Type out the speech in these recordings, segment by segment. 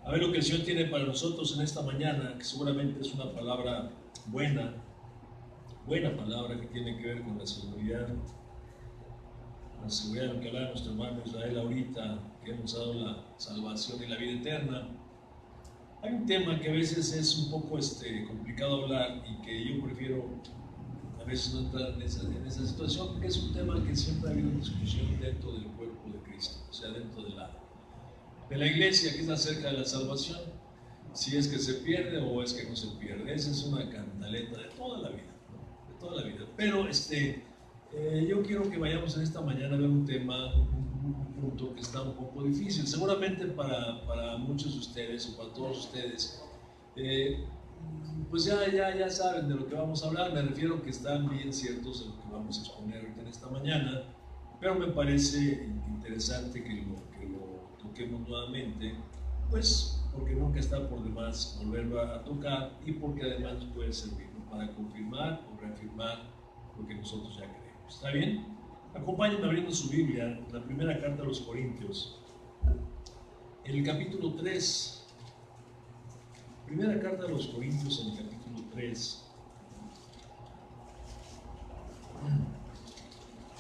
A ver lo que el Señor tiene para nosotros en esta mañana, que seguramente es una palabra buena palabra que tiene que ver con la seguridad de lo que hablaba nuestro hermano Israel ahorita, que hemos dado la salvación y la vida eterna. Hay un tema que a veces es un poco complicado hablar y que yo prefiero a veces no entrar en esa situación, porque es un tema que siempre ha habido discusión dentro del cuerpo de Cristo, o sea, dentro de la iglesia, que es acerca de la salvación, si es que se pierde o es que no se pierde. Esa es una cantaleta de toda la vida, ¿no? De toda la vida. Pero yo quiero que vayamos en esta mañana a ver un tema, un punto que está un poco difícil. Seguramente para muchos de ustedes o para todos ustedes, pues ya saben de lo que vamos a hablar. Me refiero que están bien ciertos de lo que vamos a exponer ahorita en esta mañana, pero me parece interesante que lo toquemos nuevamente, pues porque nunca está por demás volverlo a tocar y porque además nos puede servir, ¿no?, para confirmar o reafirmar lo que nosotros ya creemos. ¿Está bien? Acompáñenme abriendo su Biblia, la primera carta a los Corintios, en el capítulo 3. Primera carta a los Corintios, en el capítulo 3,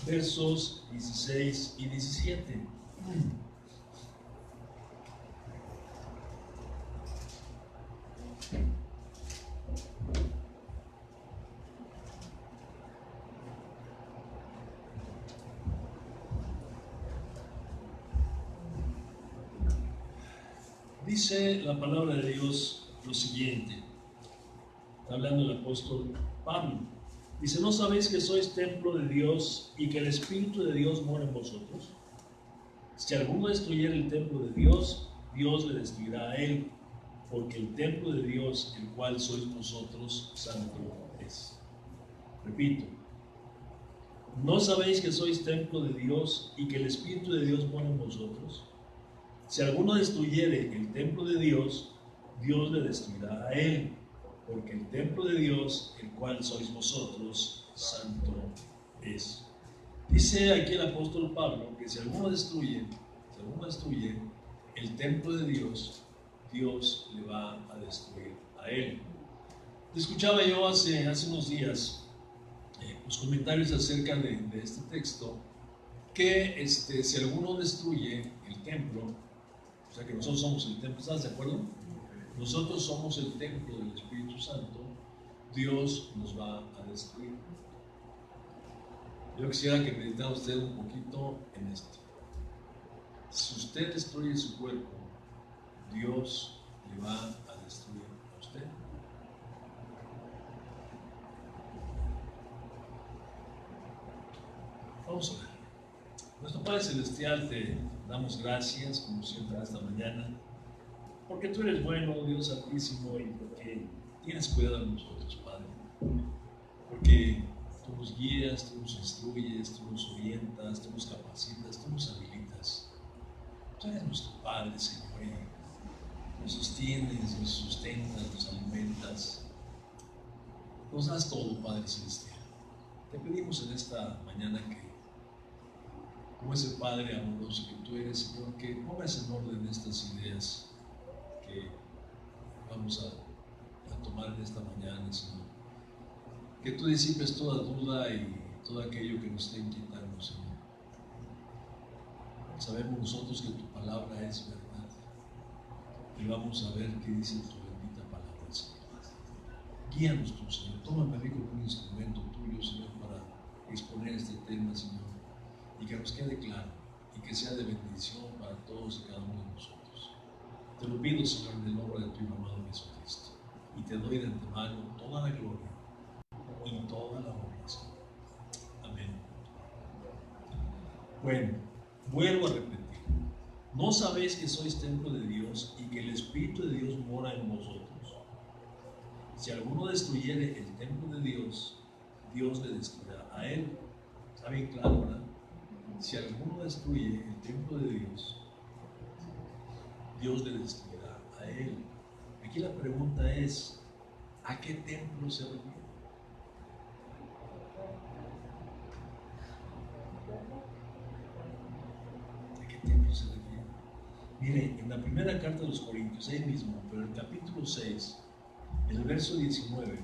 versos 16 y 17. Dice la palabra de Dios lo siguiente, está hablando el apóstol Pablo. Dice: ¿no sabéis que sois templo de Dios y que el Espíritu de Dios mora en vosotros? Si alguno destruyera el templo de Dios, Dios le destruirá a él, porque el templo de Dios, el cual sois vosotros, santo es. Repito, ¿no sabéis que sois templo de Dios y que el Espíritu de Dios mora en vosotros? Si alguno destruyere el templo de Dios, Dios le destruirá a él, porque el templo de Dios, el cual sois vosotros, santo es. Dice aquí el apóstol Pablo que si alguno destruye el templo de Dios, Dios le va a destruir a él. Escuchaba yo hace unos días los comentarios acerca de este texto, que si alguno destruye el templo, o sea que nosotros somos el templo, ¿estás de acuerdo? Nosotros somos el templo del Espíritu Santo, Dios nos va a destruir. Yo quisiera que meditara usted un poquito en esto. Si usted destruye su cuerpo, Dios le va a destruir a usted. Vamos a ver. Nuestro Padre Celestial, te damos gracias, como siempre, esta mañana, porque tú eres bueno, Dios Altísimo, y porque tienes cuidado de nosotros, Padre. Porque tú nos guías, tú nos instruyes, tú nos orientas, tú nos capacitas, tú nos habilitas. Tú eres nuestro Padre, Señor, y nos sostienes, nos sustentas, nos alimentas. Nos das todo, Padre Celestial. Te pedimos en esta mañana que, como ese Padre amoroso que tú eres, Señor, que pongas en orden estas ideas que vamos a tomar en esta mañana, Señor. Que tú disipes toda duda y todo aquello que nos esté inquietando, Señor. Sabemos nosotros que tu palabra es verdad y vamos a ver qué dice tu bendita palabra, Señor. Guíanos tú, Señor. Tómame a mí como un instrumento tuyo, Señor, para exponer este tema, Señor, y que nos quede claro y que sea de bendición para todos y cada uno de nosotros. Te lo pido, Señor, en el nombre de tu Hijo amado Jesucristo, y te doy de antemano toda la gloria y toda la honra, Señor. Amén. Bueno, vuelvo a repetir. ¿No sabéis que sois templo de Dios y que el Espíritu de Dios mora en vosotros? Si alguno destruyere el templo de Dios, Dios le destruirá a él. Está bien claro, ¿verdad? Si alguno destruye el templo de Dios, Dios le destruirá a él. Aquí la pregunta es, ¿a qué templo se refiere? ¿A qué templo se refiere? Mire, en la primera carta de los Corintios, ahí mismo, pero en el capítulo 6, en el verso 19,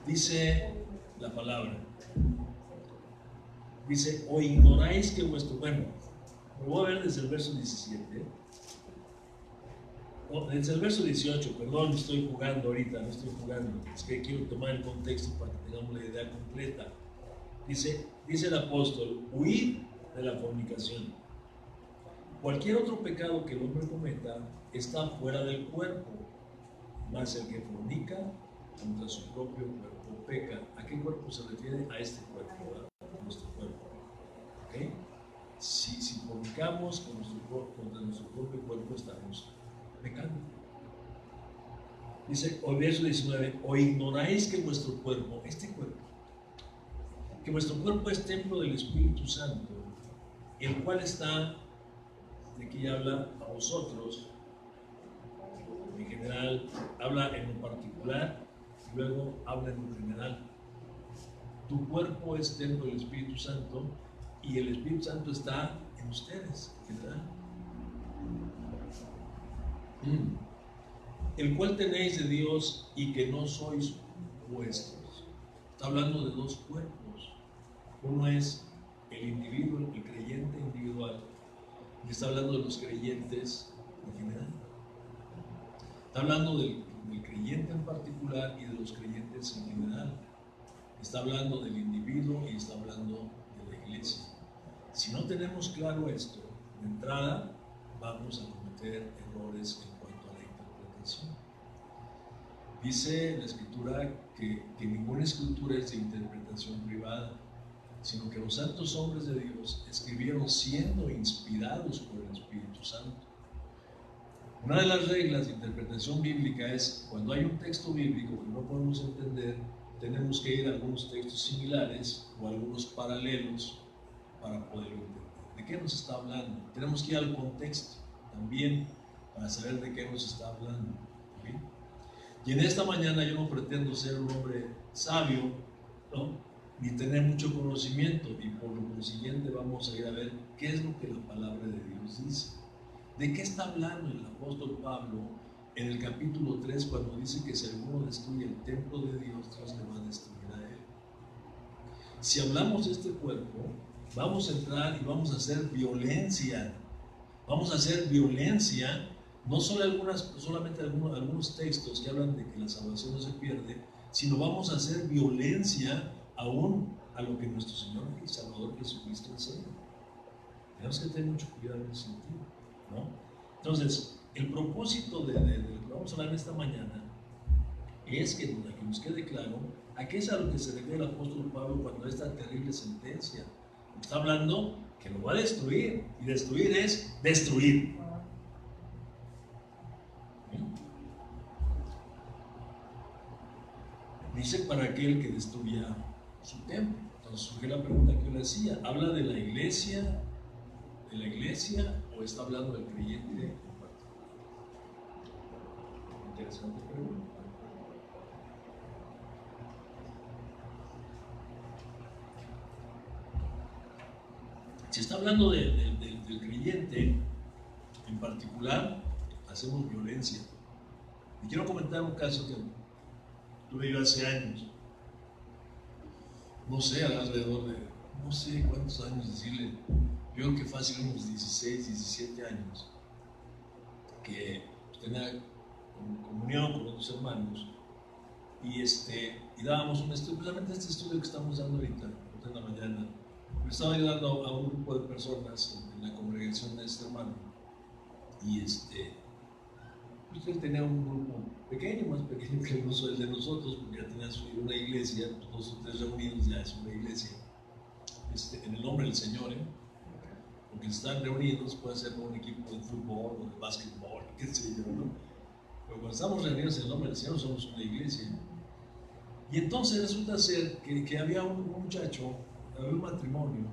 dice la palabra, dice, o ignoráis que vuestro, bueno, me voy a ver desde el verso 17, desde el verso 18, perdón, estoy jugando ahorita, no estoy jugando, es que quiero tomar el contexto para que tengamos la idea completa. Dice el apóstol, huid de la fornicación. Cualquier otro pecado que el hombre cometa está fuera del cuerpo, mas el que fornica contra su propio cuerpo peca. ¿A qué cuerpo se refiere? A este cuerpo, ¿verdad? A nuestro cuerpo. ¿Okay? Si fornicamos contra nuestro propio cuerpo, estamos pecando. Dice, o verso 19, o ignoráis que vuestro cuerpo, que vuestro cuerpo es templo del Espíritu Santo, el cual está, de que habla a vosotros, en general, habla en lo particular, y luego habla en lo general. Tu cuerpo es templo del Espíritu Santo, y el Espíritu Santo está en ustedes, en general. El cual tenéis de Dios y que no sois vuestros. Está hablando de dos cuerpos. Uno es el individuo, el creyente individual, y está hablando de los creyentes en general. Está hablando del creyente en particular y de los creyentes en general. Está hablando del individuo y está hablando de la iglesia. Si no tenemos claro esto, de entrada vamos a cometer errores en cuanto a la interpretación. Dice la Escritura que ninguna escritura es de interpretación privada, sino que los santos hombres de Dios escribieron siendo inspirados por el Espíritu Santo. Una de las reglas de interpretación bíblica es, cuando hay un texto bíblico que no podemos entender, tenemos que ir a algunos textos similares o algunos paralelos para poderlo entender. ¿De qué nos está hablando? Tenemos que ir al contexto también para saber de qué nos está hablando. ¿Sí? Y en esta mañana yo no pretendo ser un hombre sabio, ¿no?, ni tener mucho conocimiento, y por lo consiguiente vamos a ir a ver qué es lo que la palabra de Dios dice. ¿De qué está hablando el apóstol Pablo en el capítulo 3 cuando dice que si alguno destruye el templo de Dios, Dios le va a destruir a él? Si hablamos de este cuerpo, vamos a entrar y vamos a hacer violencia. Vamos a hacer violencia, no solamente algunos textos que hablan de que la salvación no se pierde, sino vamos a hacer violencia aún a lo que nuestro Señor y Salvador Jesucristo enseña. Tenemos que tener mucho cuidado en ese sentido, ¿no? Entonces, el propósito de lo que vamos a hablar en esta mañana es que nos quede claro a qué es a lo que se refiere el apóstol Pablo cuando esta terrible sentencia. Está hablando que lo va a destruir, y destruir es destruir. Dice para aquel que destruya su templo. Entonces surge la pregunta que yo le hacía: ¿habla de la iglesia o está hablando del creyente en particular? Interesante pregunta. Si está hablando del creyente en particular, hacemos violencia. Y quiero comentar un caso que tuve yo hace años. No sé, alrededor de, no sé cuántos años decirle, yo creo que fácil unos 16, 17 años, que tenía comunión con otros hermanos y dábamos un estudio, precisamente este estudio que estamos dando ahorita, en la mañana. Me estaba ayudando a un grupo de personas en la congregación de este hermano, y pues él tenía un grupo pequeño, más pequeño que el de nosotros, porque ya tenía una iglesia, 2 o 3 reunidos, ya es una iglesia, en el nombre del Señor, porque están reunidos, puede ser con un equipo de fútbol o de básquetbol, qué sé yo, ¿no? Pero cuando estamos reunidos en el nombre del Señor, somos una iglesia. Y entonces resulta ser que había un muchacho, había un matrimonio,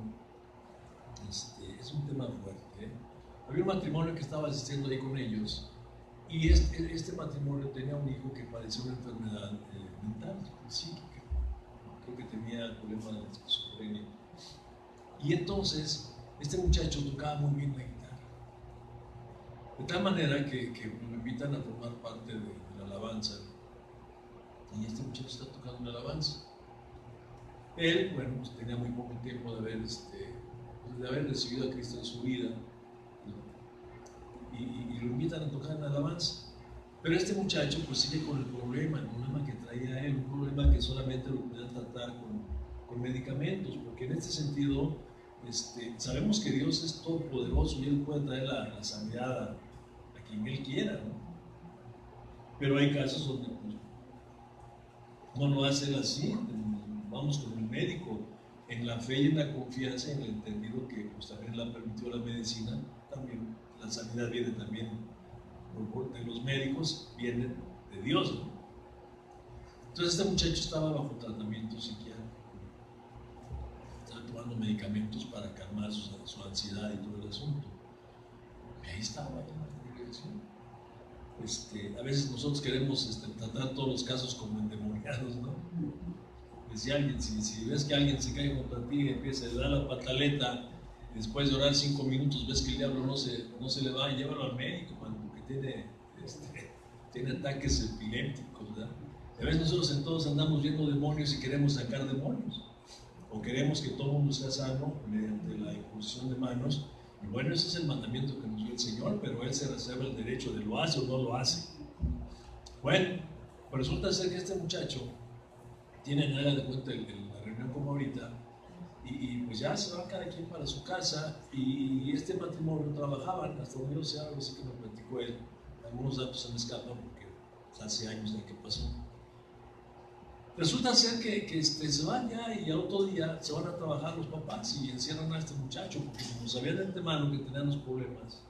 es un tema fuerte, había un matrimonio que estaba asistiendo ahí con ellos, Y este matrimonio tenía un hijo que padeció una enfermedad mental, psíquica. Creo que tenía problemas de esquizofrenia. Y entonces, este muchacho tocaba muy bien la guitarra. De tal manera que lo invitan a formar parte de la alabanza. Y este muchacho está tocando una alabanza. Él, bueno, pues tenía muy poco tiempo de haber recibido a Cristo en su vida, ¿no? Y lo invitan a tocar en alabanza. Pero este muchacho pues sigue con el problema que traía él, un problema que solamente lo podía tratar con medicamentos, porque en este sentido sabemos que Dios es todopoderoso y Él puede traer la sanidad a quien Él quiera, ¿no? Pero hay casos donde pues, no lo hace así. Vamos con el médico en la fe y en la confianza, en el entendido que pues, también la permitió la medicina, también la sanidad viene también de los médicos, viene de Dios, ¿no? Entonces este muchacho estaba bajo tratamiento psiquiátrico, estaba tomando medicamentos para calmar su ansiedad y todo el asunto. Y ahí estaba en la congregación. A veces nosotros queremos tratar todos los casos como endemoniados, ¿no? Si ves que alguien se cae contra ti y empieza a dar la pataleta, y después de orar 5 minutos ves que el diablo no se le va, llévalo al médico, man, porque tiene ataques epilépticos, ¿verdad? A veces nosotros todos andamos viendo demonios y queremos sacar demonios, o queremos que todo el mundo sea sano mediante la imposición de manos. Y bueno, ese es el mandamiento que nos dio el Señor, pero Él se reserva el derecho de lo hace o no lo hace. Bueno, pues resulta ser que este muchacho tiene nada de cuenta la reunión como ahorita, y pues ya se va cada quien para su casa, y este matrimonio trabajaban, hasta donde yo sé, algo así que me platicó él. Algunos datos se me escapan porque hace años de que pasó. Resulta ser que se van ya, y al otro día se van a trabajar los papás y encierran a este muchacho, porque como sabían de antemano que tenían los problemas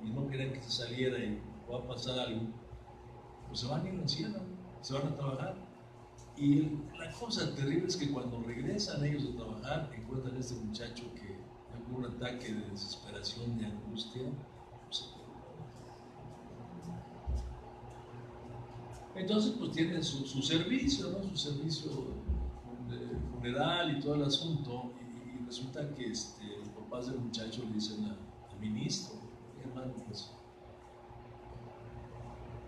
y no querían que se saliera y va a pasar algo, pues se van y lo encierran, se van a trabajar. Y la cosa terrible es que cuando regresan ellos a trabajar, encuentran a este muchacho que tuvo un ataque de desesperación, de angustia. Entonces, pues tienen su servicio, ¿no? Su servicio funeral y todo el asunto. Y resulta que los papás del muchacho le dicen al ministro: hermano, pues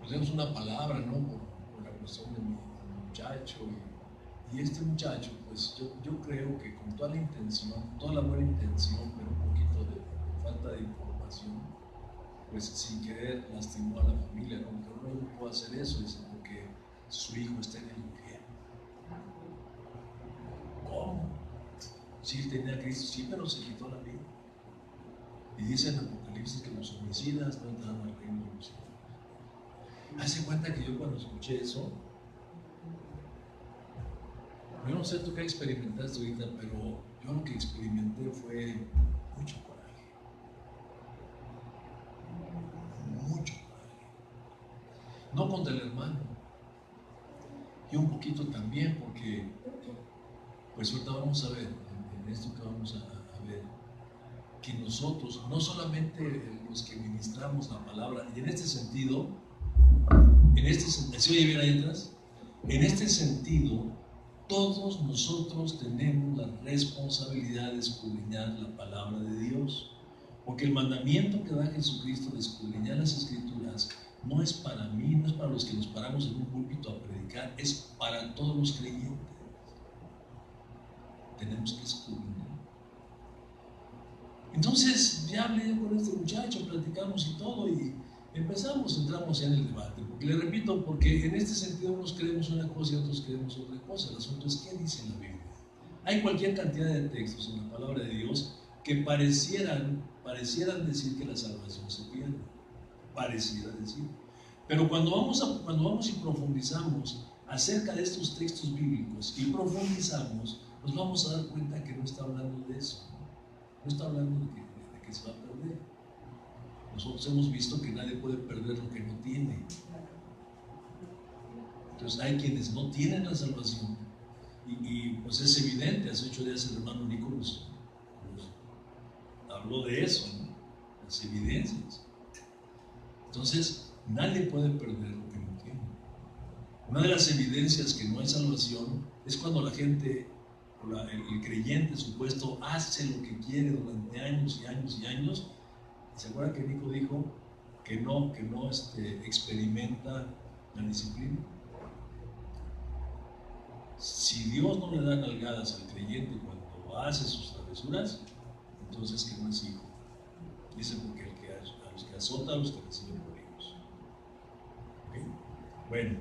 tenemos una palabra, ¿no? Por la cuestión de mi muchacho. Y este muchacho, pues yo creo que con toda la intención, toda la buena intención, pero un poquito de falta de información, pues sin querer lastimó a la familia, ¿no? Porque no puedo hacer eso, dice, porque su hijo está en el infierno. ¿Cómo? Sí, él tenía a Cristo, sí, pero se quitó la vida. Y dice en Apocalipsis que los homicidas no entraron al reino de los cielos. Hace cuenta que yo cuando escuché eso, yo no sé tú qué experimentaste ahorita, pero yo lo que experimenté fue mucho coraje. Mucho coraje. No contra el hermano, y un poquito también porque, pues ahorita vamos a ver, en esto que vamos a ver, que nosotros, no solamente los que ministramos la palabra, y en este sentido, ¿se oye bien ahí atrás? En este sentido, todos nosotros tenemos la responsabilidad de escudriñar la palabra de Dios, porque el mandamiento que da Jesucristo de escudriñar las Escrituras no es para mí, no es para los que nos paramos en un púlpito a predicar, es para todos los creyentes. Tenemos que escudriñar. Entonces ya hablé con este muchacho, platicamos y todo, y entramos en el debate, porque le repito, porque en este sentido unos creemos una cosa y otros creemos otra cosa. El asunto es ¿qué dice la Biblia? Hay cualquier cantidad de textos en la palabra de Dios que parecieran decir que la salvación se pierde, pareciera decir, pero cuando vamos y profundizamos acerca de estos textos bíblicos y profundizamos, nos vamos a dar cuenta que no está hablando de eso, no está hablando de que se va a perder. Nosotros hemos visto que nadie puede perder lo que no tiene. Entonces hay quienes no tienen la salvación y pues es evidente. Hace 8 días el hermano Nicolás habló de eso, ¿no? Las evidencias. Entonces Nadie puede perder lo que no tiene. Una de las evidencias que no hay salvación es cuando la gente, o el creyente supuesto, hace lo que quiere durante años y años y años. ¿Se acuerdan que Nico dijo que no experimenta la disciplina? Si Dios no le da nalgadas al creyente cuando hace sus travesuras, entonces que no es hijo. Dice porque a los que azota, a los que reciben por hijos. ¿Okay? Bueno,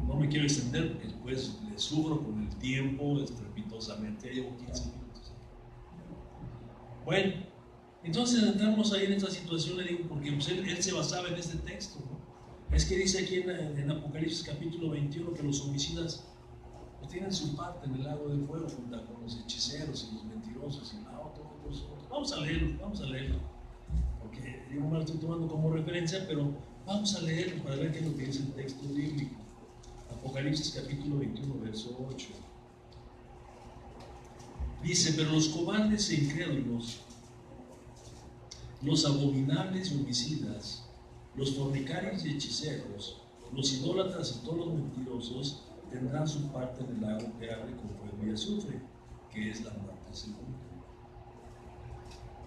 no me quiero extender porque después le sufro con el tiempo estrepitosamente. Ya llevo 15 minutos. Bueno, entonces entramos ahí en esta situación, le digo, porque pues, él se basaba en este texto, ¿no? Es que dice aquí en Apocalipsis capítulo 21 que los homicidas pues, tienen su parte en el lago de fuego junto con los hechiceros y los mentirosos y otros. Vamos a leerlo, porque yo no me lo estoy tomando como referencia, pero vamos a leerlo para ver qué es lo que dice el texto bíblico. Apocalipsis capítulo 21, verso 8. Dice, pero los cobardes e incrédulos, los abominables y homicidas, los fornicarios y hechiceros, los idólatras y todos los mentirosos tendrán su parte en el lago que arde con fuego y azufre, que es la muerte segunda.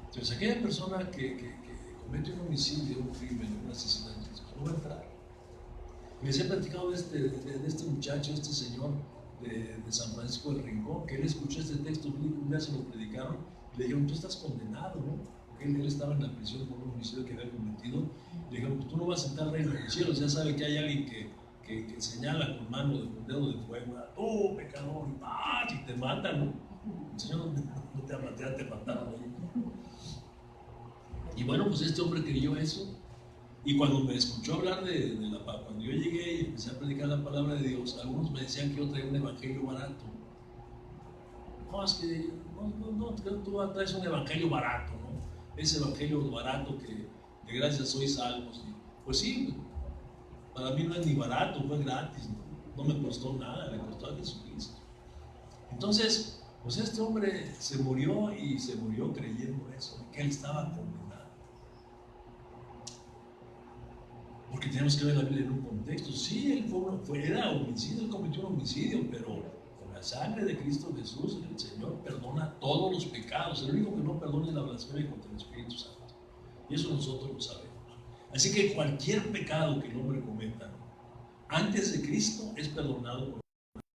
Entonces, aquella persona que comete un homicidio, un crimen, un asesinato, no va a entrar. Les he platicado de este muchacho, este señor de San Francisco del Rincón, que él escuchó este texto bíblico, un día se lo predicaron, y le dijeron, tú estás condenado, ¿no? Porque él estaba en la prisión por un homicidio que había cometido. Le dijeron, tú no vas a entrar al reino de los cielos. Ya sabe que hay alguien que señala con mano, con dedo de fuego, tú pecador, y te matan, ¿no? El Señor no te amatea, te mataron. Y bueno, pues este hombre creyó eso. Y cuando me escuchó hablar cuando yo llegué y empecé a predicar la palabra de Dios, algunos me decían que yo traía un evangelio barato. No, es que no, tú traes un evangelio barato, ¿no? Ese evangelio barato que de gracias sois salvos. Pues sí, para mí no es ni barato, fue gratis, no me costó nada, le costó a Jesucristo. Entonces, pues este hombre se murió y se murió creyendo eso, que él estaba condenado. Porque tenemos que ver la Biblia en un contexto. Sí, él era homicidio, él cometió un homicidio, pero con la sangre de Cristo Jesús, el Señor perdona todos los pecados. El único que no perdona es la blasfemia contra el Espíritu Santo. Y eso nosotros lo sabemos. Así que cualquier pecado que el hombre cometa antes de Cristo es perdonado por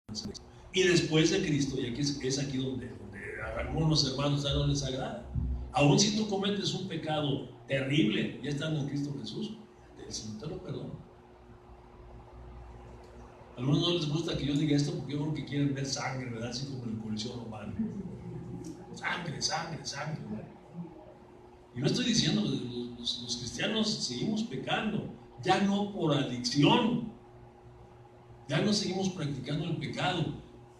Cristo. Y después de Cristo, y aquí es aquí donde a algunos hermanos ya no les agrada. Aún si tú cometes un pecado terrible, ya estando en Cristo Jesús, el Señor te lo perdona. A algunos no les gusta que yo diga esto porque yo creo que quieren ver sangre, ¿verdad? Así como en el Coliseo Romano. Sangre. Y no estoy diciendo que los cristianos seguimos pecando, ya no por adicción, ya no seguimos practicando el pecado,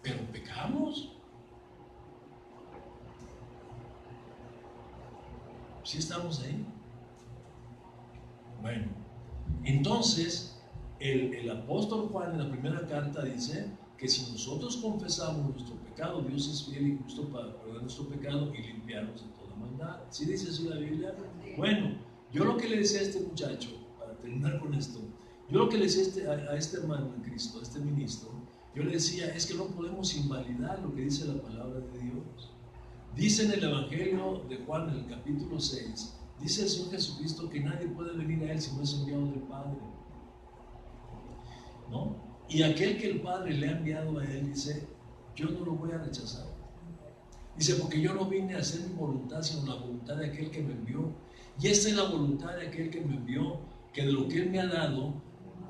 pero pecamos. ¿Sí estamos ahí? Bueno, entonces el apóstol Juan en la primera carta dice que si nosotros confesamos nuestro pecado, Dios es fiel y justo para perdonar nuestro pecado y limpiarnos de toda maldad. ¿Sí dice así la Biblia? Bueno, yo lo que le decía a este muchacho, para terminar con esto, yo lo que le decía a este hermano en Cristo, a este ministro, yo le decía, es que no podemos invalidar lo que dice la palabra de Dios. Dice en el Evangelio de Juan, en el capítulo 6, dice el Señor Jesucristo que nadie puede venir a Él si no es enviado del Padre, ¿no? Y aquel que el Padre le ha enviado a Él, dice, yo no lo voy a rechazar. Dice, porque yo no vine a hacer mi voluntad, sino la voluntad de aquel que me envió. Y esta es la voluntad de aquel que me envió, que de lo que Él me ha dado,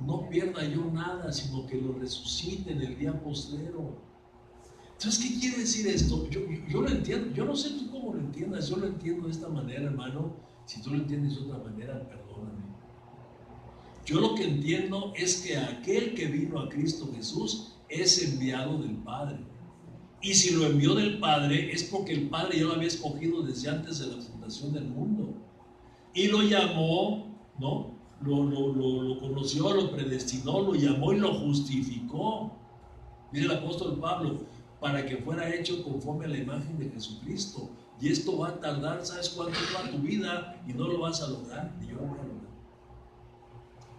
no pierda yo nada, sino que lo resucite en el día postrero. Entonces, ¿qué quiere decir esto? Yo lo entiendo, yo no sé tú cómo lo entiendas, yo lo entiendo de esta manera, hermano. Si tú lo entiendes de otra manera, perdóname. Yo lo que entiendo es que aquel que vino a Cristo Jesús es enviado del Padre. Y si lo envió del Padre es porque el Padre ya lo había escogido desde antes de la fundación del mundo. Y lo llamó, ¿no? Lo conoció, lo predestinó, lo llamó y lo justificó. Dice el apóstol Pablo, para que fuera hecho conforme a la imagen de Jesucristo. Y esto va a tardar, ¿sabes cuánto toda tu vida? Y no lo vas a lograr, ni yo lo voy a lograr.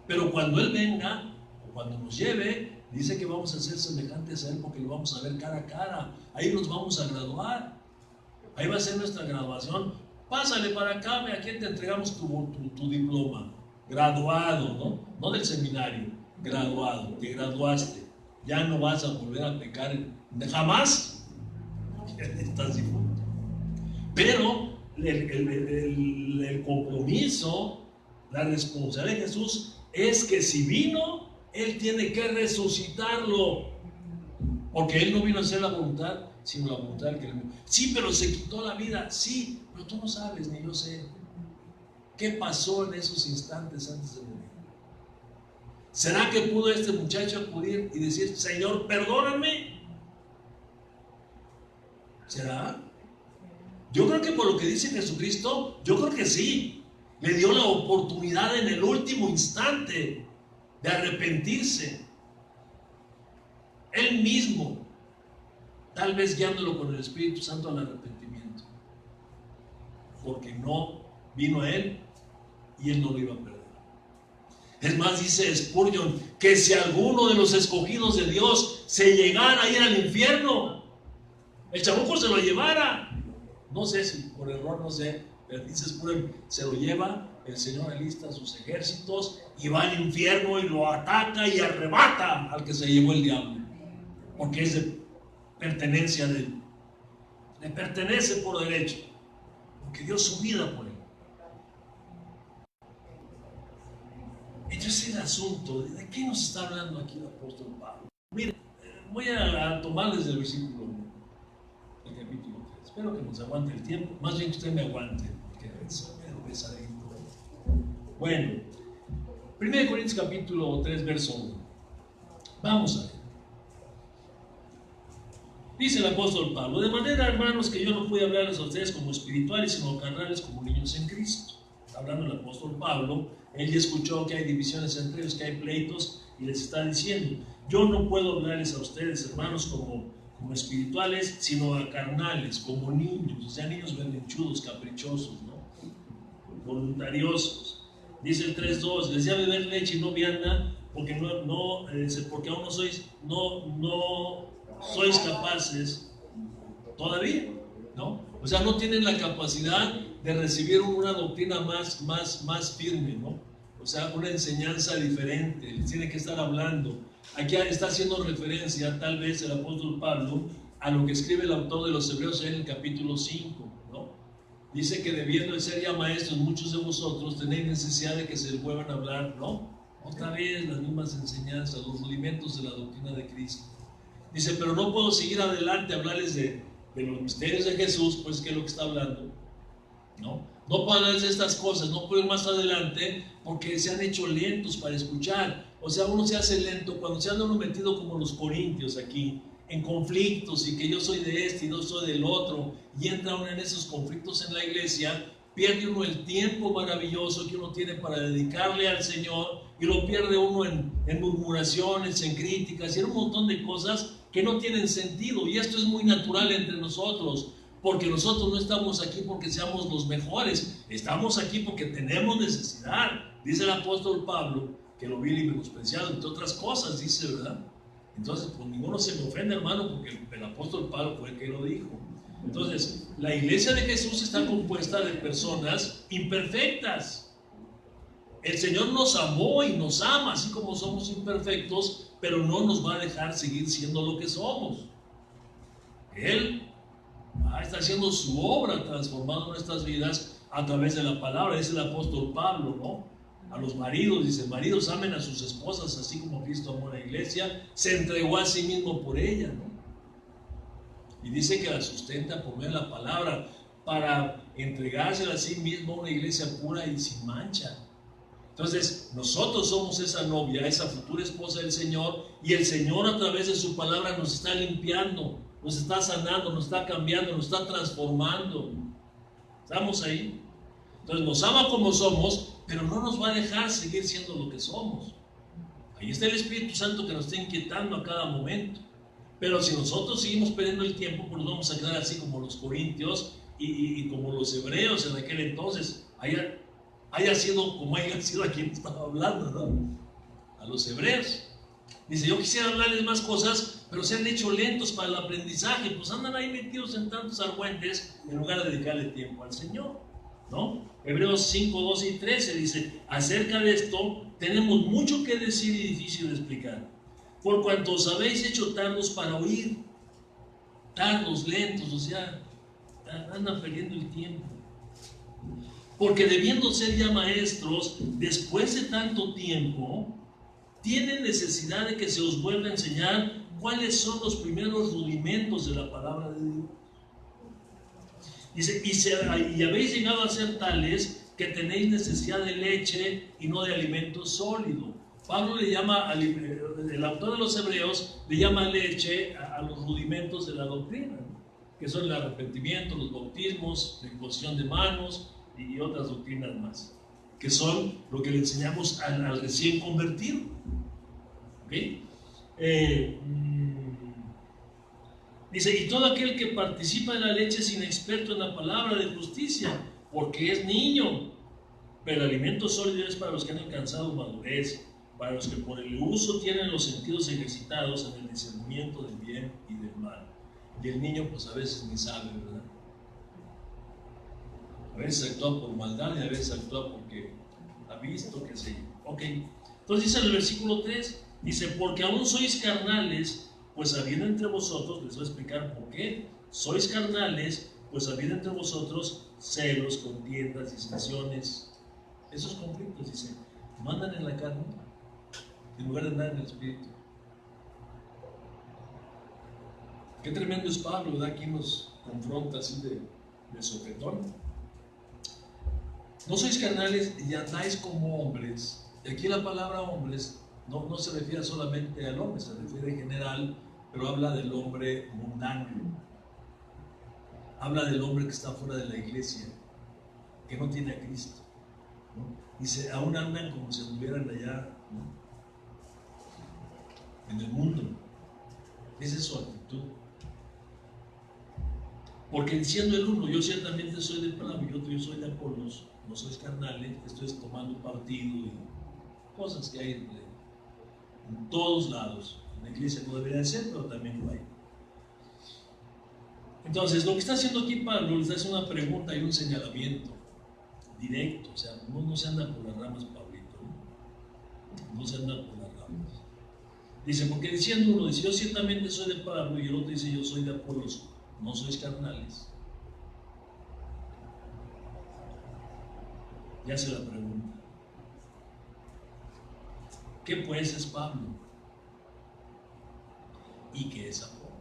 Pero cuando Él venga, o cuando nos lleve, dice que vamos a ser semejantes a Él porque lo vamos a ver cara a cara. Ahí nos vamos a graduar. Ahí va a ser nuestra graduación. Pásale para acá, aquí te entregamos tu diploma. Graduado, ¿no? No del seminario, graduado, te graduaste. Ya no vas a volver a pecar jamás. Ya estás difunto. Pero el compromiso, la responsabilidad de Jesús es que si vino, Él tiene que resucitarlo. Porque Él no vino a hacer la voluntad, sino la voluntad del que le vino. Sí, pero se quitó la vida. Sí, pero tú no sabes, ni yo sé. ¿Qué pasó en esos instantes antes de morir? ¿Será que pudo este muchacho acudir y decir, Señor, perdóname? ¿Será? Yo creo que por lo que dice Jesucristo, yo creo que sí. Le dio la oportunidad en el último instante de arrepentirse. Él mismo, tal vez guiándolo con el Espíritu Santo al arrepentimiento. Porque no vino a Él y Él no lo iba a perder. Es más, dice Spurgeon, que si alguno de los escogidos de Dios se llegara a ir al infierno, el chamuco se lo llevara. No sé si por error, no sé, pero dice Spurgeon, se lo lleva, el Señor alista a sus ejércitos y va al infierno y lo ataca y arrebata al que se llevó el diablo. Porque es de pertenencia de Él. Le pertenece por derecho, porque dio su vida por Él. Entonces el asunto, ¿de qué nos está hablando aquí el apóstol Pablo? Mire, voy a tomar desde el versículo 1, el capítulo 3. Espero que nos aguante el tiempo, más bien que usted me aguante, porque es pesadito. Bueno, 1 Corintios capítulo 3, verso 1. Vamos a ver. Dice el apóstol Pablo, de manera, hermanos, que yo no pude hablarles a ustedes como espirituales, sino carnales, como niños en Cristo. Hablando el apóstol Pablo, él ya escuchó que hay divisiones entre ellos, que hay pleitos, y les está diciendo, yo no puedo hablarles a ustedes, hermanos, como espirituales, sino a carnales, como niños, o sea, niños berrinchudos, caprichosos, ¿no? Voluntariosos. Dice el 3.2, les decía beber leche y no vianda, porque porque aún no sois capaces todavía, ¿no? O sea, no tienen la capacidad de recibir una doctrina más firme, ¿no? O sea, una enseñanza diferente, les tiene que estar hablando. Aquí está haciendo referencia, tal vez el apóstol Pablo, a lo que escribe el autor de los Hebreos en el capítulo 5, ¿no? Dice que debiendo de ser ya maestros, muchos de vosotros tenéis necesidad de que se les vuelvan a hablar, ¿no? Otra vez las mismas enseñanzas, los rudimentos de la doctrina de Cristo. Dice, pero no puedo seguir adelante a hablarles de los misterios de Jesús, pues ¿qué es lo que está hablando? No puedo hablarles de estas cosas, no puedo ir más adelante porque se han hecho lentos para escuchar. O sea, uno se hace lento cuando se anda uno metido como los corintios aquí, en conflictos y que yo soy de este y yo soy del otro, y entra uno en esos conflictos en la iglesia, pierde uno el tiempo maravilloso que uno tiene para dedicarle al Señor y lo pierde uno en murmuraciones, en críticas y en un montón de cosas que no tienen sentido. Y esto es muy natural entre nosotros, porque nosotros no estamos aquí porque seamos los mejores, estamos aquí porque tenemos necesidad. Dice el apóstol Pablo que lo vil y menospreciado, entre otras cosas, dice, ¿verdad? Entonces, pues ninguno se me ofende, hermano, porque el apóstol Pablo fue el que lo dijo. Entonces, la iglesia de Jesús está compuesta de personas imperfectas. El Señor nos amó y nos ama, así como somos imperfectos, pero no nos va a dejar seguir siendo lo que somos. Él está haciendo su obra, transformando nuestras vidas a través de la palabra. Dice el apóstol Pablo, ¿no? A los maridos, dice, maridos amen a sus esposas, así como Cristo amó a la iglesia, se entregó a sí mismo por ella, ¿no? Y dice que la sustenta por medio de la palabra para entregársela a sí mismo a una iglesia pura y sin mancha. Entonces, nosotros somos esa novia, esa futura esposa del Señor, y el Señor a través de su palabra nos está limpiando, nos está sanando, nos está cambiando, nos está transformando. ¿Estamos ahí? Entonces, nos ama como somos, pero no nos va a dejar seguir siendo lo que somos. Ahí está el Espíritu Santo que nos está inquietando a cada momento. Pero si nosotros seguimos perdiendo el tiempo, pues nos vamos a quedar así como los corintios y como los hebreos en aquel entonces. Allá haya sido como haya sido a quien estaba hablando, ¿no? A los hebreos. Dice, yo quisiera hablarles más cosas, pero se han hecho lentos para el aprendizaje, pues andan ahí metidos en tantos argüentes en lugar de dedicarle tiempo al Señor, ¿no? Hebreos 5, 12 y 13 dice, acerca de esto tenemos mucho que decir y difícil de explicar, por cuanto os habéis hecho tardos para oír, tardos, lentos, o sea, andan perdiendo el tiempo. Porque debiendo ser ya maestros, después de tanto tiempo, tienen necesidad de que se os vuelva a enseñar cuáles son los primeros rudimentos de la palabra de Dios. Dice, y habéis llegado a ser tales que tenéis necesidad de leche y no de alimento sólido. Pablo le llama, el autor de los Hebreos le llama leche a los rudimentos de la doctrina, ¿no? Que son el arrepentimiento, los bautismos, la imposición de manos y otras doctrinas más, que son lo que le enseñamos al recién convertido. ¿Okay? Dice, y todo aquel que participa de la leche es inexperto en la palabra de justicia, porque es niño, pero el alimento sólido es para los que han alcanzado madurez, para los que por el uso tienen los sentidos ejercitados en el discernimiento del bien y del mal. Y el niño pues a veces ni sabe, ¿verdad? A veces actúa por maldad y a veces actúa porque ha visto, qué sé yo. Ok, entonces dice el versículo 3, dice, porque aún sois carnales, pues habiendo entre vosotros, les voy a explicar por qué, sois carnales, pues habiendo entre vosotros celos, contiendas, disensiones, esos conflictos, dice, no andan en la carne, en lugar de andar en el espíritu. Qué tremendo es Pablo, ¿verdad? Aquí nos confronta así de sopetón. No sois carnales y andáis como hombres. Y aquí la palabra hombres no se refiere solamente al hombre, se refiere en general, pero habla del hombre mundano. Habla del hombre que está fuera de la iglesia, que no tiene a Cristo, ¿no? Dice, aún andan como si estuvieran allá, ¿no? En el mundo. Esa es su actitud. Porque diciendo el uno, yo ciertamente soy de Pablo y otro, yo soy de Apolos, no sois carnales, esto es tomando partido y cosas que hay en todos lados. En la iglesia no debería ser, pero también lo hay. Entonces, lo que está haciendo aquí Pablo les hace una pregunta y un señalamiento directo, o sea, no se anda por las ramas, Pablito, no se anda por las ramas. Dice, porque diciendo uno, dice, yo ciertamente soy de Pablo, y el otro dice, yo soy de Apolos, no sois carnales. Ya se la pregunta. ¿Qué pues es Pablo? ¿Y qué es Apolos?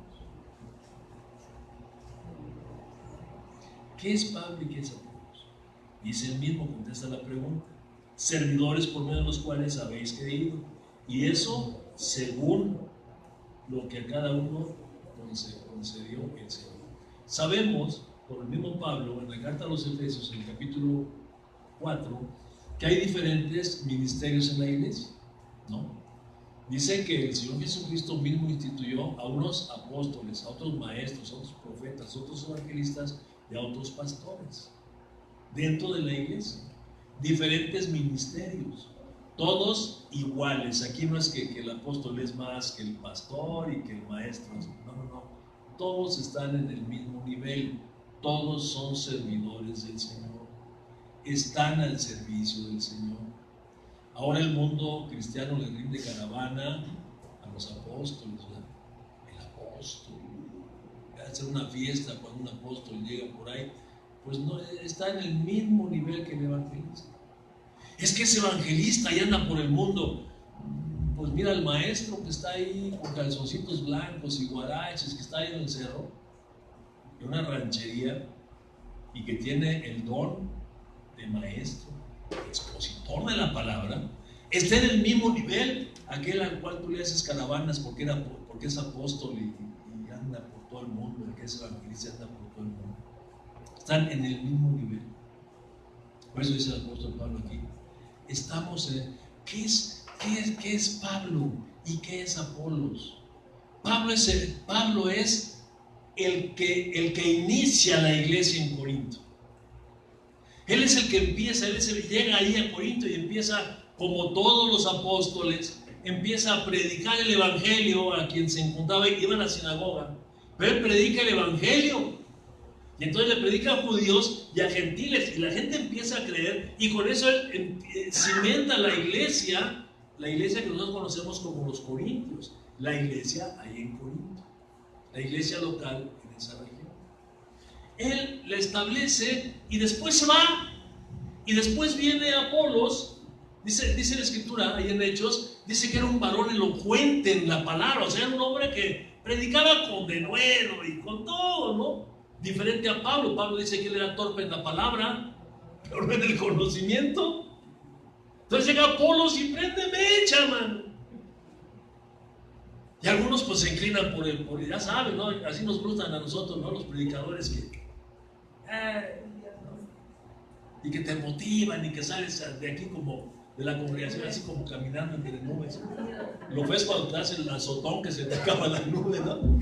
¿Qué es Pablo y qué es Apolos? Dice él mismo, contesta la pregunta. Servidores por medio de los cuales habéis creído. Y eso según lo que a cada uno concedió el Señor. Sabemos, por el mismo Pablo, en la carta a los Efesios, en el capítulo 4, que hay diferentes ministerios en la iglesia, ¿no? Dice que el Señor Jesucristo mismo instituyó a unos apóstoles, a otros maestros, a otros profetas, a otros evangelistas y a otros pastores dentro de la iglesia. Diferentes ministerios, todos iguales. Aquí no es que el apóstol es más que el pastor y que el maestro. No. Todos están en el mismo nivel. Todos son servidores del Señor. Están al servicio del Señor. Ahora el mundo cristiano le rinde caravana a los apóstoles, ¿verdad? El apóstol. Hacer una fiesta cuando un apóstol llega por ahí, pues no está en el mismo nivel que el evangelista. Es que es evangelista y anda por el mundo. Pues mira al maestro que está ahí con calzoncitos blancos y guaraches, que está ahí en el cerro, en una ranchería, y que tiene el don de maestro, expositor de la palabra, está en el mismo nivel aquel al cual tú le haces caravanas porque es apóstol y anda por todo el mundo, el que es evangelista anda por todo el mundo. Están en el mismo nivel. Por eso dice el apóstol Pablo aquí. Estamos en... ¿Qué es Pablo y qué es Apolos? Pablo es el que inicia la iglesia en Corinto. Él es el que empieza, llega ahí a Corinto y empieza, como todos los apóstoles, empieza a predicar el evangelio a quien se encontraba, iba a la sinagoga, pero él predica el evangelio, y entonces le predica a judíos y a gentiles, y la gente empieza a creer, y con eso él cimenta la iglesia que nosotros conocemos como los corintios, la iglesia ahí en Corinto, la iglesia local en esa región. Él la establece y después se va, y después viene Apolos. Dice la escritura ahí en Hechos, dice que era un varón elocuente en la palabra, o sea, era un hombre que predicaba con denuedo y con todo, ¿no? Diferente a Pablo. Pablo dice que él era torpe en la palabra, pero no en el conocimiento. Entonces llega Apolos y prende mecha, man. Y algunos pues se inclinan por ya saben, ¿no? Así nos gustan a nosotros, ¿no? Los predicadores y que te motivan y que sales de aquí como de la congregación así como caminando entre nubes. Lo ves cuando te das el azotón que se te acaba la nube, ¿no?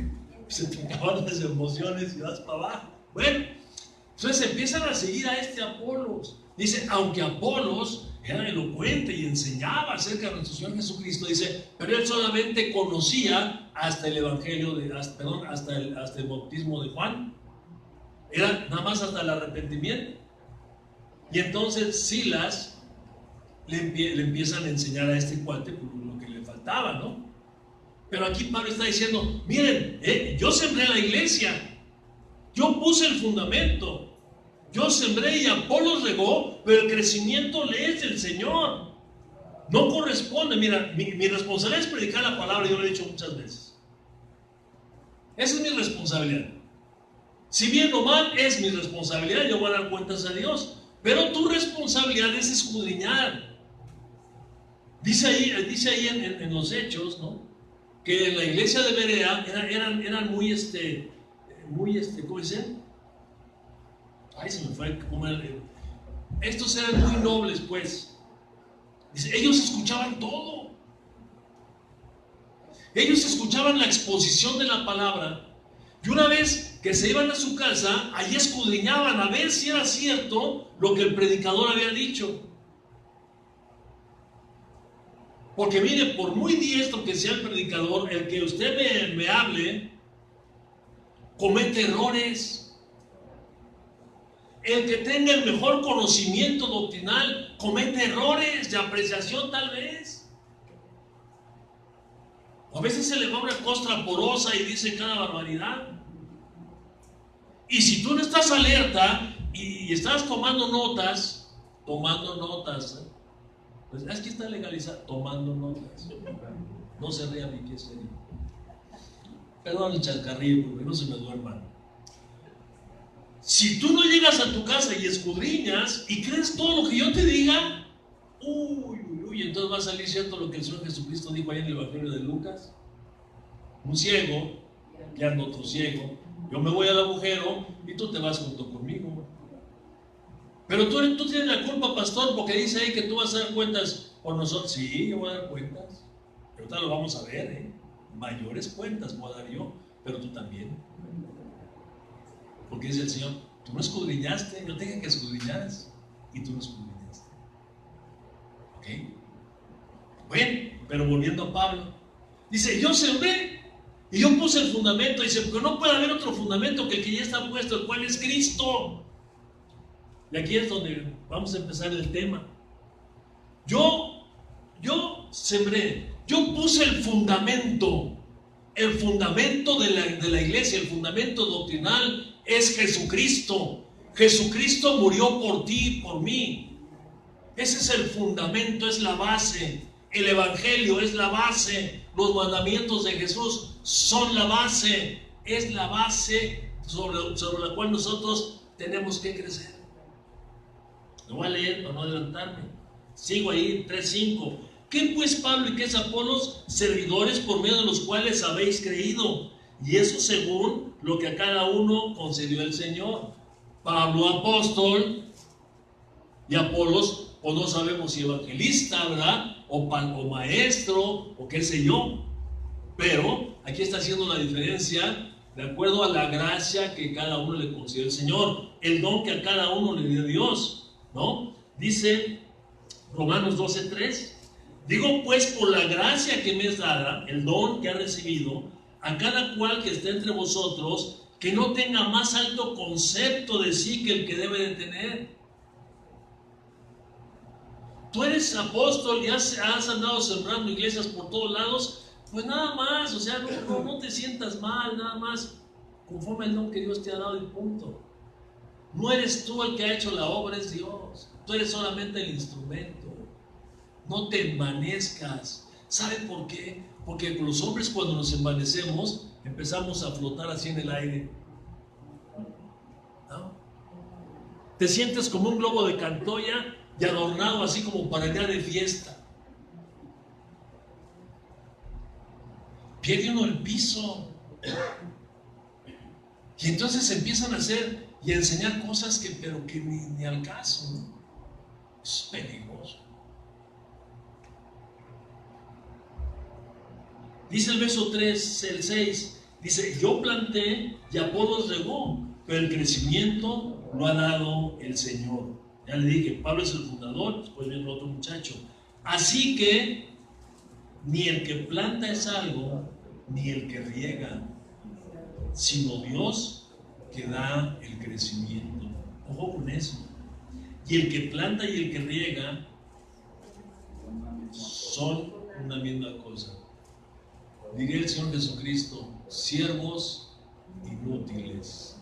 Se te acaban las emociones y vas para abajo. Bueno, entonces empiezan a seguir a este Apolos. Dice, aunque Apolos era elocuente y enseñaba acerca de nuestro Señor Jesucristo, dice, pero él solamente conocía hasta el evangelio hasta el bautismo de Juan. Era nada más hasta el arrepentimiento. Y entonces Silas le empiezan a enseñar a este cuate lo que le faltaba, ¿no? Pero aquí Pablo está diciendo, miren, yo sembré la iglesia, yo puse el fundamento, yo sembré y Apolos regó, pero el crecimiento le es del Señor. No corresponde. Mira, mi responsabilidad es predicar la palabra, yo lo he dicho muchas veces. Esa es mi responsabilidad. Si bien o mal, es mi responsabilidad, yo voy a dar cuentas a Dios. Pero tu responsabilidad es escudriñar. Dice ahí en los Hechos, ¿no? Que en la iglesia de Berea eran muy, ¿cómo dicen? Ay, se me fue. Estos eran muy nobles, pues. Dice, ellos escuchaban todo. Ellos escuchaban la exposición de la palabra. Y una vez que se iban a su casa, allí escudriñaban a ver si era cierto lo que el predicador había dicho. Porque mire, por muy diestro que sea el predicador, el que usted me hable, comete errores. El que tenga el mejor conocimiento doctrinal, comete errores de apreciación tal vez. A veces se le va una costra porosa y dice cada barbaridad. Y si tú no estás alerta y estás tomando notas, pues es que está legalizado, tomando notas. No se ría, Vicky, es serio. Perdón el chascarrillo, porque no se me duerman. Si tú no llegas a tu casa y escudriñas y crees todo lo que yo te diga, entonces va a salir cierto lo que el Señor Jesucristo dijo ahí en el Evangelio de Lucas. Un ciego, guiando otro ciego. Yo me voy al agujero y tú te vas junto conmigo. Pero tú tienes la culpa, pastor, porque dice ahí que tú vas a dar cuentas por nosotros. Sí, yo voy a dar cuentas. Pero ahorita lo vamos a ver, ¿eh? Mayores cuentas voy a dar yo, pero tú también. Porque dice el Señor, tú no escudriñaste, yo te dije que escudriñaras y tú no escudriñaste. ¿Ok? Bueno, pero volviendo a Pablo, dice, yo sembré y yo puse el fundamento. Dice, porque no puede haber otro fundamento que el que ya está puesto, el cual es Cristo. Y aquí es donde vamos a empezar el tema. Yo sembré, yo puse el fundamento de la iglesia, el fundamento doctrinal es Jesucristo. Jesucristo murió por ti y por mí. Ese es el fundamento, es la base. El evangelio es la base. Los mandamientos de Jesús son la base. Es la base sobre la cual nosotros tenemos que crecer. Lo voy a leer para no adelantarme. Sigo ahí, 3:5. ¿Qué pues Pablo y qué es Apolos? Servidores por medio de los cuales habéis creído. Y eso según lo que a cada uno concedió el Señor. Pablo apóstol y Apolos, o no sabemos si evangelista, ¿verdad? O maestro, o qué sé yo. Pero aquí está haciendo la diferencia de acuerdo a la gracia que cada uno le concedió el Señor. El don que a cada uno le dio Dios. ¿no? Dice Romanos 12:3, digo pues por la gracia que me es dada, el don que ha recibido, a cada cual que esté entre vosotros, que no tenga más alto concepto de sí que el que debe de tener. Tú eres apóstol y has andado sembrando iglesias por todos lados, pues nada más, o sea, no te sientas mal, nada más, conforme al don que Dios te ha dado y punto. No eres tú el que ha hecho la obra, es Dios. Tú eres solamente el instrumento. No te envanezcas. ¿Sabe por qué? Porque los hombres cuando nos envanecemos empezamos a flotar así en el aire, ¿no? Te sientes como un globo de Cantoya y adornado así como para día de fiesta. Pierde uno el piso. Y entonces empiezan a hacer y a enseñar cosas pero que ni al caso, ¿no? Es peligroso. Dice el verso 3, el 6, dice, yo planté y Apolos regó, pero el crecimiento lo ha dado el Señor. Ya le dije, Pablo es el fundador, después viene el otro muchacho. Así que ni el que planta es algo, ni el que riega, sino Dios que da el crecimiento. Ojo con eso. Y el que planta y el que riega son una misma cosa. Diría el Señor Jesucristo, siervos inútiles,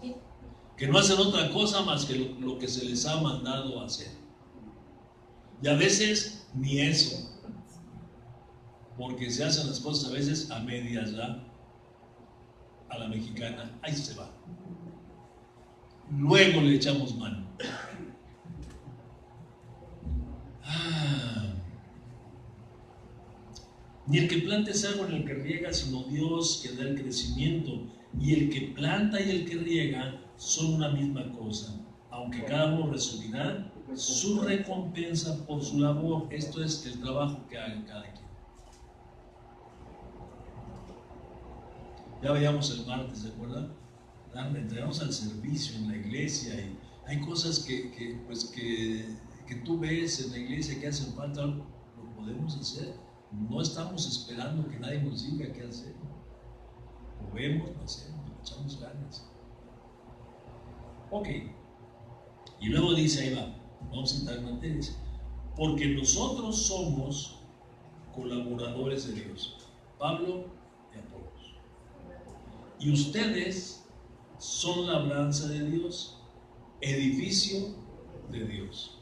que no hacen otra cosa más que lo que se les ha mandado hacer. Y a veces ni eso, porque se hacen las cosas a veces a medias, ¿ya? A la mexicana, ahí se va. Luego le echamos mano. Ni el que planta es algo en el que riega, sino Dios que da el crecimiento. Y el que planta y el que riega son una misma cosa, aunque cada uno recibirá su recompensa por su labor. Esto es el trabajo que haga cada quien. Ya veíamos el martes, ¿se acuerdan? Entramos al servicio en la iglesia y hay cosas que tú ves en la iglesia que hacen falta, lo podemos hacer. No estamos esperando que nadie nos diga qué hacer. Lo vemos, lo hacemos, le echamos ganas. Ok. Y luego dice, ahí va, vamos a entrar en materia. Porque nosotros somos colaboradores de Dios. Pablo y Apolos. Y ustedes son labranza de Dios, edificio de Dios.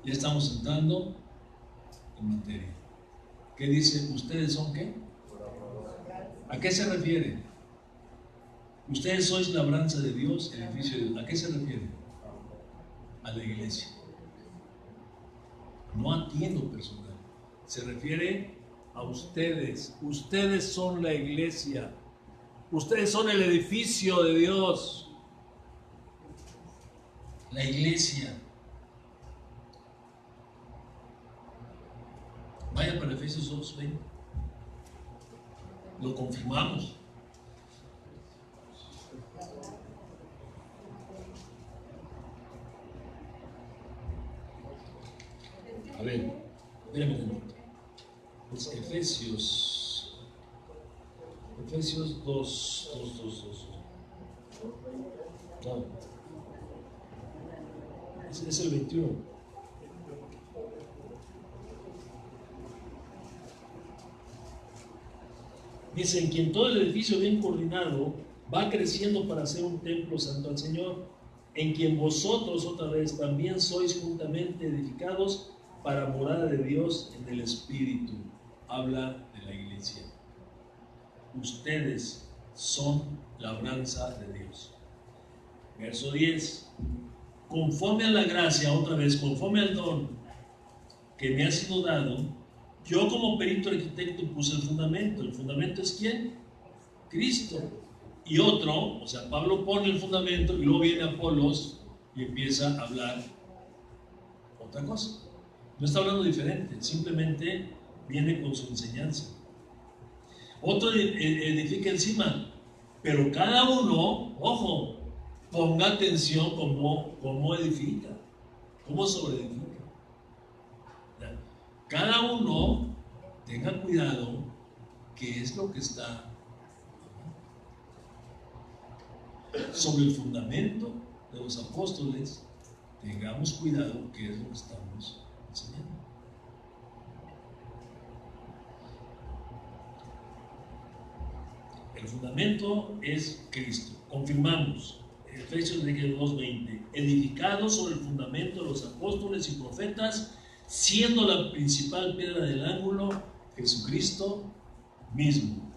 Ya estamos entrando en materia. ¿Qué dice? ¿Ustedes son qué? ¿A qué se refiere? Ustedes sois labranza de Dios, edificio de Dios. ¿A qué se refiere? A la iglesia. No a ti en lo personal. Se refiere a ustedes. Ustedes son la iglesia. Ustedes son el edificio de Dios. La iglesia. Vaya para Efesios 2:20. Lo confirmamos. A ver, espérame un momento. Es Efesios 2. No. Es el 21. Dice, en quien todo el edificio bien coordinado va creciendo para ser un templo santo al Señor, en quien vosotros otra vez también sois juntamente edificados para morada de Dios en el Espíritu. Habla de la iglesia. Ustedes son labranza de Dios. Verso 10. Conforme a la gracia, otra vez, conforme al don que me ha sido dado, yo como perito arquitecto puse el fundamento. ¿El fundamento es quién? Cristo. Y otro, o sea, Pablo pone el fundamento y luego viene Apolos y empieza a hablar otra cosa. No está hablando diferente, simplemente viene con su enseñanza. Otro edifica encima, pero cada uno, ojo, ponga atención cómo edifica. ¿Cómo sobreedifica? Cada uno tenga cuidado qué es lo que está sobre el fundamento de los apóstoles. Tengamos cuidado qué es lo que estamos enseñando. El fundamento es Cristo. Confirmamos Efesios 2:20, edificados sobre el fundamento de los apóstoles y profetas, siendo la principal piedra del ángulo Jesucristo mismo,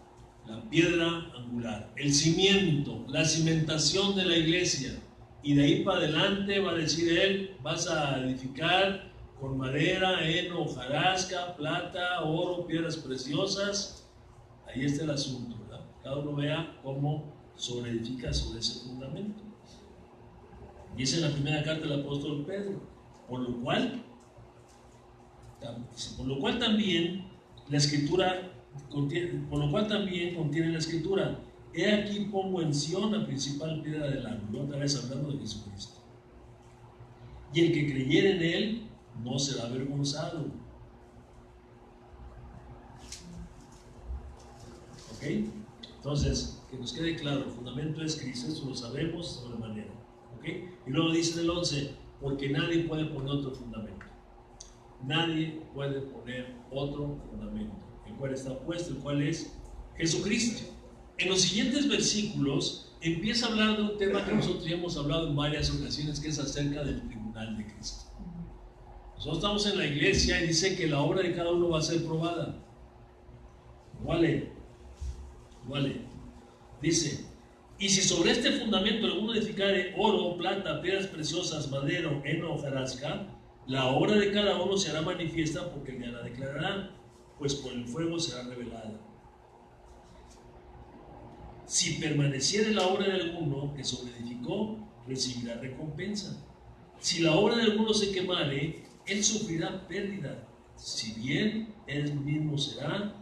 la piedra angular, el cimiento, la cimentación de la iglesia. Y de ahí para adelante va a decir él, vas a edificar con madera, heno, hojarasca, plata, oro, piedras preciosas. Ahí está el asunto, ¿verdad? Cada uno vea cómo sobreedifica sobre ese fundamento. Y esa es la primera carta del apóstol Pedro. Por lo cual también la escritura contiene la escritura: he aquí pongo en Sión la principal piedra del ángulo. Otra vez hablando de Jesucristo. Y el que creyere en él no será avergonzado. ¿Ok? Entonces, que nos quede claro, el fundamento es Cristo, eso lo sabemos de sobremanera. ¿Ok? Y luego dice en el 11, porque nadie puede poner otro fundamento. Nadie puede poner otro fundamento. El cual está puesto, el cual es Jesucristo. En los siguientes versículos empieza a hablar de un tema que nosotros ya hemos hablado en varias ocasiones, que es acerca del tribunal de Cristo. Nosotros estamos en la iglesia y dice que la obra de cada uno va a ser probada. Vale. Dice, y si sobre este fundamento alguno edificare oro, plata, piedras preciosas, madero, heno, hojarasca, la obra de cada uno se hará manifiesta, porque el día la declarará, pues por el fuego será revelada. Si permaneciere la obra de alguno que sobreedificó, recibirá recompensa. Si la obra de alguno se quemare, él sufrirá pérdida, si bien él mismo será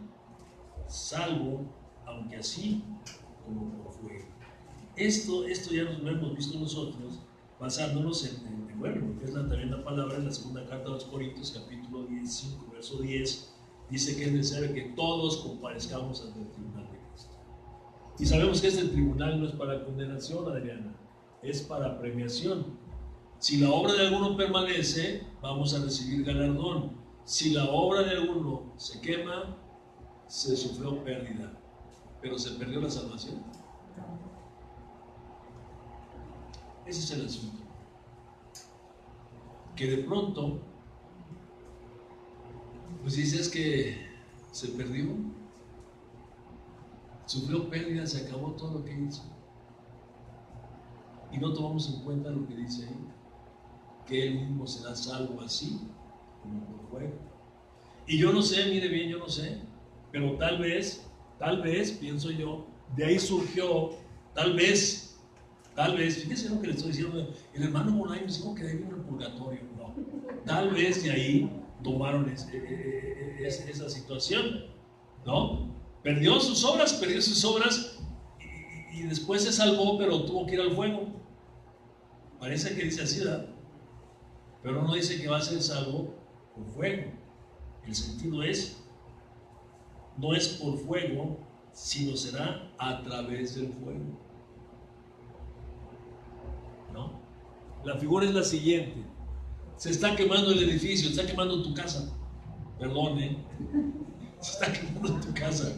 salvo, aunque así como por fuego. Esto ya lo hemos visto nosotros, basándonos en lo que es también la palabra en la segunda carta de los Corintios, capítulo 15, verso 10, dice que es necesario que todos comparezcamos ante el tribunal de Cristo. Y sabemos que este tribunal no es para condenación, Adriana, es para premiación. Si la obra de alguno permanece, vamos a recibir galardón. Si la obra de alguno se quema, se sufrió pérdida. Pero se perdió la salvación. Ese es el asunto. Que de pronto, pues dices que se perdió, sufrió pérdida, se acabó todo lo que hizo. Y no tomamos en cuenta lo que dice ahí, que él mismo será salvo así como por fuego. Y yo no sé, mire bien, yo no sé, pero tal vez, pienso yo, de ahí surgió, tal vez, fíjese lo que le estoy diciendo, el hermano Molay nos dijo que de ahí vino el purgatorio, no, tal vez de ahí tomaron esa situación, ¿no? Perdió sus obras y después se salvó, pero tuvo que ir al fuego. Parece que dice así, ¿verdad? Pero no dice que va a ser salvo por fuego. El sentido es, no es por fuego, sino será a través del fuego. ¿No? La figura es la siguiente: se está quemando el edificio, se está quemando tu casa. Perdón, se está quemando tu casa.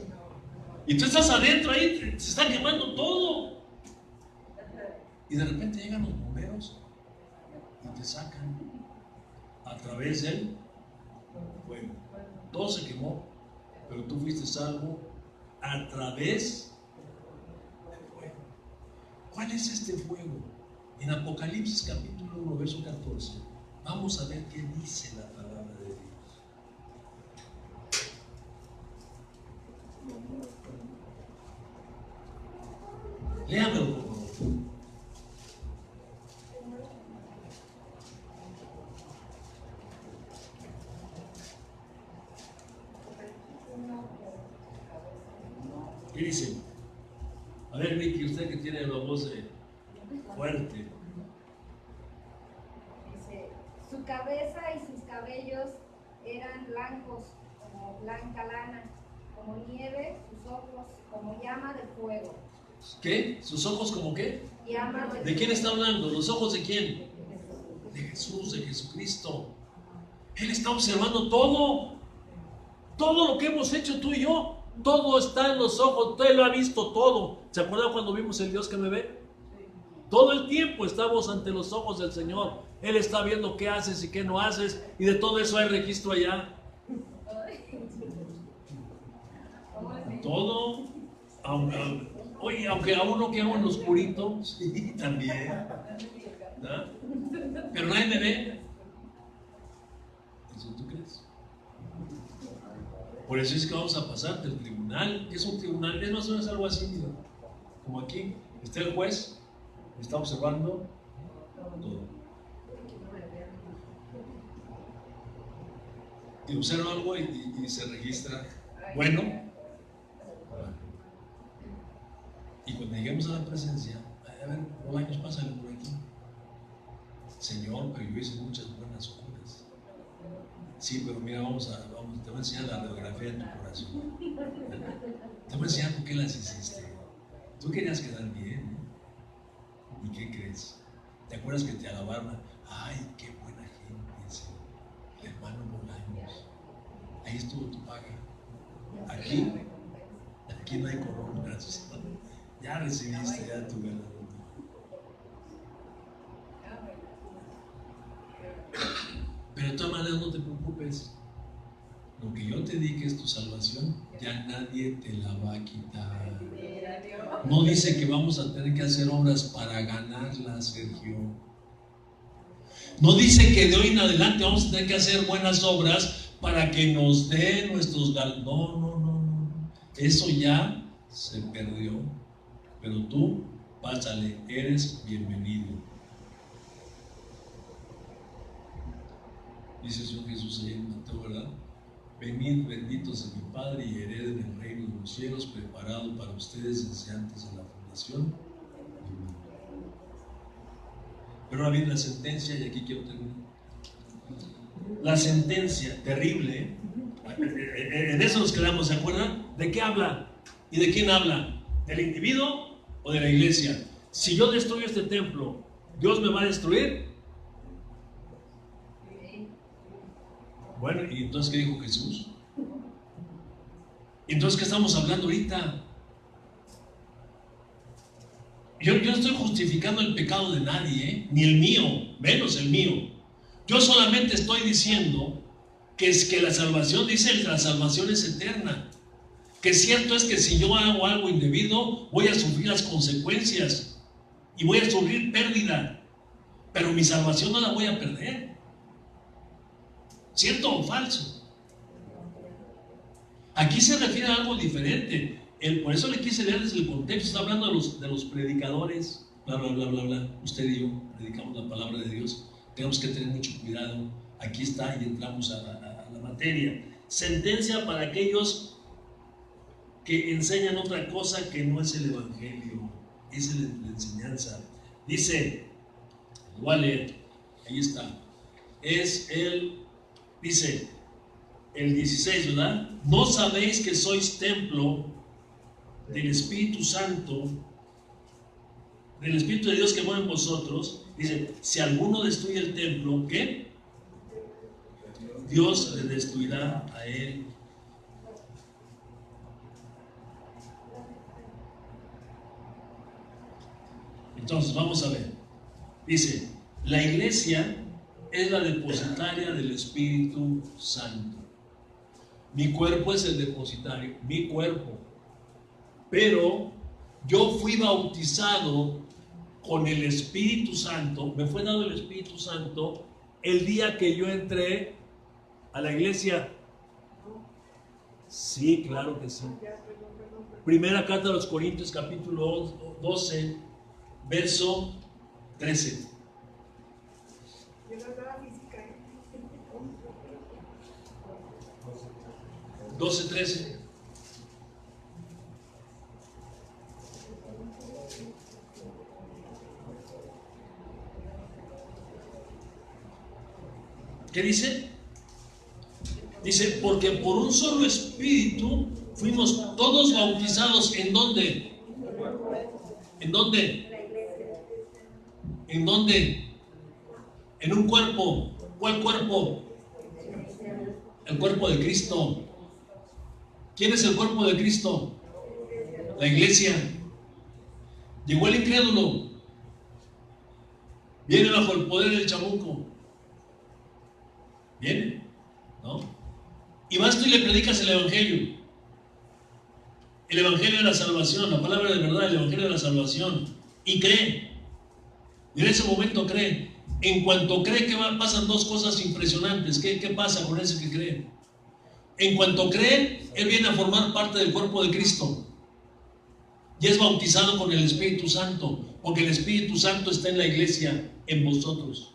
Y tú estás adentro ahí, se está quemando todo. Y de repente llegan los bomberos y te sacan a través del fuego. Todo se quemó, pero tú fuiste salvo a través del fuego. ¿Cuál es este fuego? En Apocalipsis capítulo 1, verso 14, vamos a ver qué dice la palabra de Dios. Léamelo, por favor. ¿Qué dice? A ver, Vicky, usted que tiene la voz fuerte. Dice, Su cabeza y sus cabellos eran blancos, como blanca lana, como nieve, sus ojos como llama de fuego. ¿Qué? ¿Sus ojos como qué? Llama de ¿De quién fuego. está hablando? ¿Los ojos de quién? De Jesús, de Jesucristo. Él está observando todo. Todo lo que hemos hecho tú y yo. Todo está en los ojos. Él lo ha visto todo. ¿Se acuerdan cuando vimos el Dios que me ve? Todo el tiempo estamos ante los ojos del Señor. Él está viendo qué haces y qué no haces. Y de todo eso hay registro allá. Todo. Oye, aunque a uno que hago en lo oscurito, sí, también. ¿No? Pero nadie me ve. ¿Eso tú crees? Por eso es que vamos a pasar del tribunal. ¿Qué es un tribunal? Es más o menos algo así, mira. Como aquí, está el juez, está observando todo. Y observa algo y se registra. Bueno. Y cuando lleguemos a la presencia, a ver, los años pasan por aquí. Señor, pero yo hice muchas buenas obras. Sí, pero mira, te voy a enseñar la radiografía de tu corazón. Te voy a enseñar por qué las hiciste. Tú querías quedar bien, ¿eh? ¿Y qué crees? ¿Te acuerdas que te alabaron? Ay, qué buena gente es el hermano Bolaños. Ahí estuvo tu paga. Aquí no hay coronas. Ya recibiste ya tu galardón. Pero de todas maneras no te preocupes. Lo que yo te di que es tu salvación, ya nadie te la va a quitar. No dice que vamos a tener que hacer obras para ganarla, Sergio. No dice que de hoy en adelante vamos a tener que hacer buenas obras para que nos dé nuestros galardones. No. Eso ya se perdió. Pero tú, pásale, eres bienvenido. Dice el Señor Jesús ahí en Mateo, ¿verdad? Venid benditos de mi Padre y hereden el reino de los cielos preparado para ustedes desde antes de la fundación del mundo. Pero ahora viene la sentencia y aquí quiero terminar. La sentencia terrible, en eso nos quedamos, ¿se acuerdan? ¿De qué habla? ¿Y de quién habla? ¿Del individuo o de la iglesia? Si yo destruyo este templo, ¿Dios me va a destruir? Bueno, ¿y entonces qué dijo Jesús? Entonces, ¿qué estamos hablando ahorita? Yo no estoy justificando el pecado de nadie, ni el mío, menos el mío. Yo solamente estoy diciendo que es que la salvación, dice, la salvación es eterna. Que cierto es que si yo hago algo indebido, voy a sufrir las consecuencias y voy a sufrir pérdida, pero mi salvación no la voy a perder. ¿Cierto o falso? Aquí se refiere a algo diferente. Por eso le quise leer desde el contexto. Está hablando de los predicadores, bla, bla, bla, bla, bla. Usted y yo predicamos la palabra de Dios. Tenemos que tener mucho cuidado. Aquí está y entramos a la materia. Sentencia para aquellos que enseñan otra cosa que no es el evangelio. Esa es la enseñanza. Dice, lo voy a leer. Ahí está. Dice el 16, ¿verdad? ¿No sabéis que sois templo del Espíritu Santo, del Espíritu de Dios que mora en vosotros? Dice, si alguno destruye el templo, ¿qué? Dios le destruirá a él. Entonces, vamos a ver. Dice, la iglesia es la depositaria del Espíritu Santo. Mi cuerpo es el depositario, mi cuerpo. Pero yo fui bautizado con el Espíritu Santo, me fue dado el Espíritu Santo el día que yo entré a la iglesia. Sí, claro que sí. Primera carta a los Corintios, capítulo 12, verso 13. 12:13. ¿Qué dice? Dice, porque por un solo espíritu fuimos todos bautizados. ¿En dónde? ¿En dónde? ¿En dónde? En un cuerpo. ¿Cuál cuerpo? El cuerpo de Cristo. ¿Quién es el cuerpo de Cristo? La iglesia. Llegó el incrédulo. Viene bajo el poder del chamuco. Viene, ¿no? Y vas tú y le predicas el evangelio. El evangelio de la salvación, la palabra de verdad, el evangelio de la salvación. Y cree. Y en ese momento cree. En cuanto cree que pasan dos cosas impresionantes. ¿Qué pasa con ese que cree? En cuanto cree, él viene a formar parte del cuerpo de Cristo. Y es bautizado con el Espíritu Santo. Porque el Espíritu Santo está en la iglesia, en vosotros.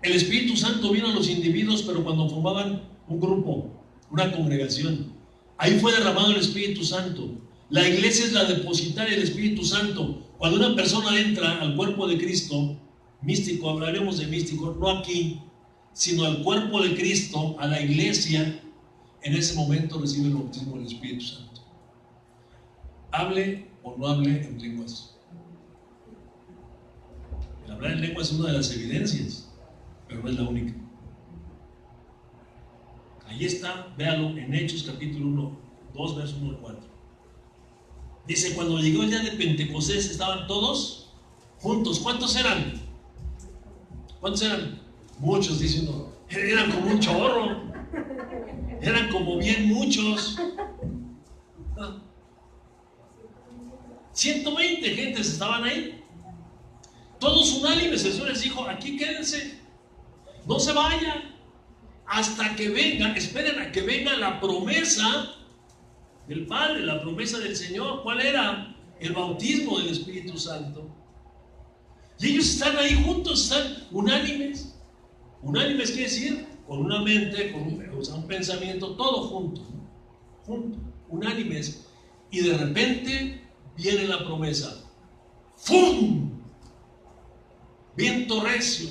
El Espíritu Santo vino a los individuos, pero cuando formaban un grupo, una congregación. Ahí fue derramado el Espíritu Santo. La iglesia es la depositaria del Espíritu Santo. Cuando una persona entra al cuerpo de Cristo, místico, hablaremos de místico, no aquí, sino al cuerpo de Cristo, a la iglesia, en ese momento recibe el bautismo del Espíritu Santo. Hable o no hable en lenguas. El hablar en lenguas es una de las evidencias, pero no es la única. Ahí está, véalo en Hechos capítulo 1, 2 versos 1 al 4. Dice, cuando llegó el día de Pentecostés estaban todos juntos. ¿Cuántos eran? ¿Cuántos eran? Muchos, dice uno. Eran como un chorro. Eran como bien muchos. 120 gentes estaban ahí. Todos unánimes. El Señor les dijo, aquí quédense. No se vayan. Hasta que venga, esperen a que venga la promesa del Padre, la promesa del Señor. ¿Cuál era? El bautismo del Espíritu Santo. Y ellos están ahí juntos, están unánimes. Unánimes quiere decir con una mente, con un pensamiento, todo junto, junto, unánimes. Y de repente viene la promesa. ¡Fum! Viento recio,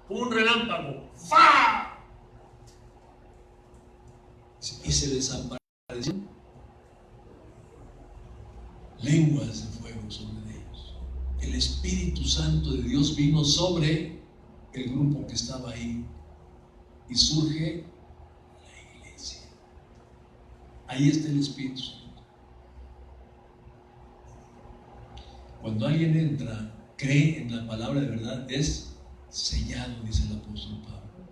un relámpago. ¡Fa! Y se desapareció. Lenguas de fuego sobre ellos. El Espíritu Santo de Dios vino sobre el grupo que estaba ahí y surge la iglesia. Ahí está el Espíritu Santo. Cuando alguien entra, cree en la palabra de verdad, es sellado, dice el apóstol Pablo.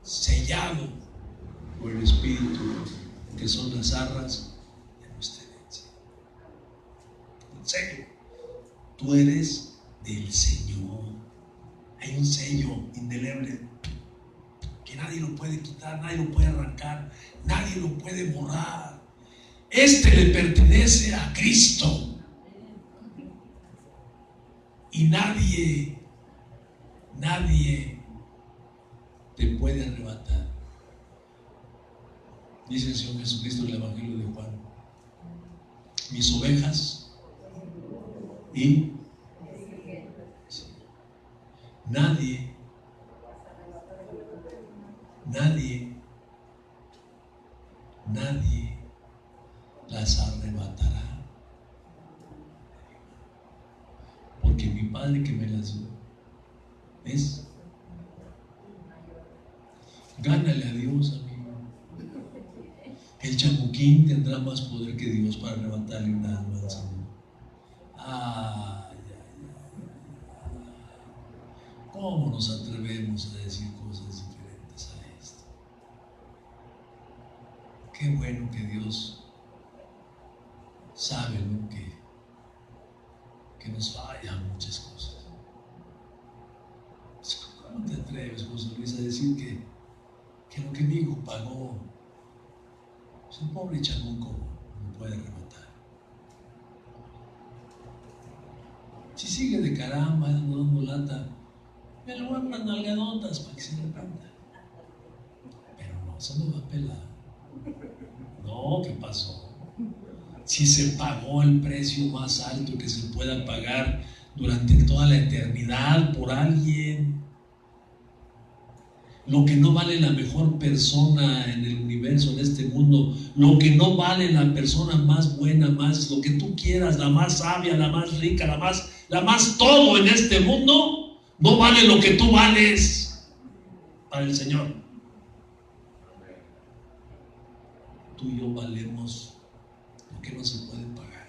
Sellado por el Espíritu, que son las arras de nuestra herencia. En serio, tú eres del Señor. Hay un sello indeleble que nadie lo puede quitar, nadie lo puede arrancar, nadie lo puede borrar. Este le pertenece a Cristo y nadie te puede arrebatar. Dice el Señor Jesucristo en el Evangelio de Juan: mis ovejas y nadie las arrebatará, porque mi Padre que me las dio es. Gánale a Dios, amigo. El chamuquín tendrá más poder que Dios para arrebatarle una alma al Señor. ¿Cómo nos atrevemos a decir cosas diferentes a esto? Qué bueno que Dios sabe lo que nos fallan muchas cosas. ¿Cómo te atreves, José Luis, a decir que lo que mi hijo pagó, pues el pobre chamuco me puede arrebatar? Si sigue de caramba dando lata, me lo van unas nalgadotas para que se arrepienta. Pero no, eso no va a pelar. No, ¿qué pasó? Si se pagó el precio más alto que se pueda pagar durante toda la eternidad por alguien, lo que no vale la mejor persona en el universo, en este mundo, lo que no vale la persona más buena, más lo que tú quieras, la más sabia, la más rica, la más todo en este mundo, no vale lo que tú vales para el Señor. Tú y yo valemos lo que no se puede pagar.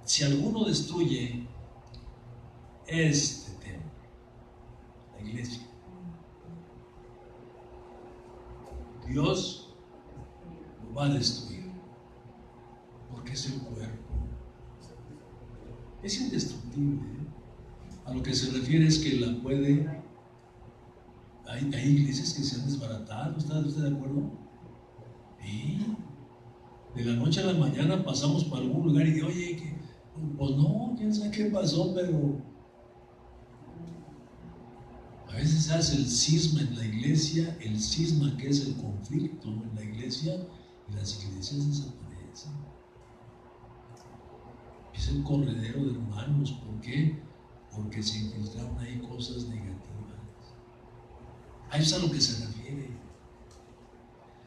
Si alguno destruye este templo, la iglesia, Dios lo va a destruir, porque es el cuerpo. Es indestructible, ¿eh? A lo que se refiere es que la puede. Hay iglesias que se han desbaratado. ¿Está usted de acuerdo? ¿Sí? De la noche a la mañana pasamos por algún lugar y oye, que pues no, quién sabe qué pasó, pero a veces se hace el cisma en la iglesia, el cisma que es el conflicto en la iglesia, y las iglesias desaparecen. Es el corredero de hermanos. ¿Por qué? Porque se infiltraron ahí cosas negativas. A eso es a lo que se refiere.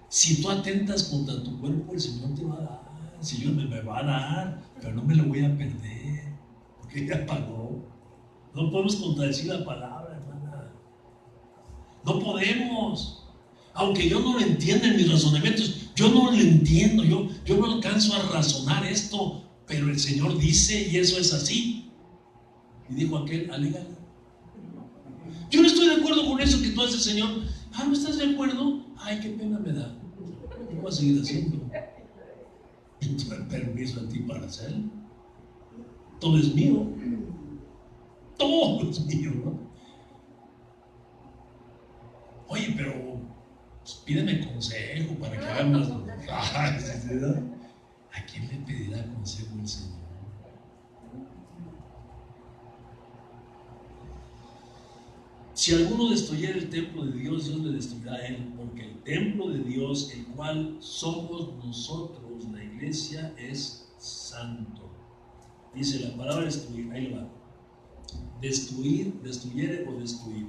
Si tú atentas contra tu cuerpo, el Señor te va a dar. El Señor me va a dar, pero no me lo voy a perder, porque ya pagó. No podemos contradecir la palabra, hermana. No podemos. Aunque yo no lo entienda en mis razonamientos, yo no lo entiendo, yo no alcanzo a razonar esto, pero el Señor dice, y eso es así. Y dijo aquel, alégale. Yo no estoy de acuerdo con eso que tú haces, Señor. ¿No estás de acuerdo? Ay, qué pena me da. ¿Qué voy a seguir haciendo? ¿Y tú me permiso a ti para hacerlo? Todo es mío. Todo es mío, ¿no? Oye, pero pues, pídeme consejo para que hagamos. ¿A quién le pedirá consejo el Señor? Si alguno destruyera el templo de Dios, Dios le destruirá a él, porque el templo de Dios, el cual somos nosotros, la iglesia, es santo. Dice la palabra destruir, ahí va. Destruir, destruyere o destruir.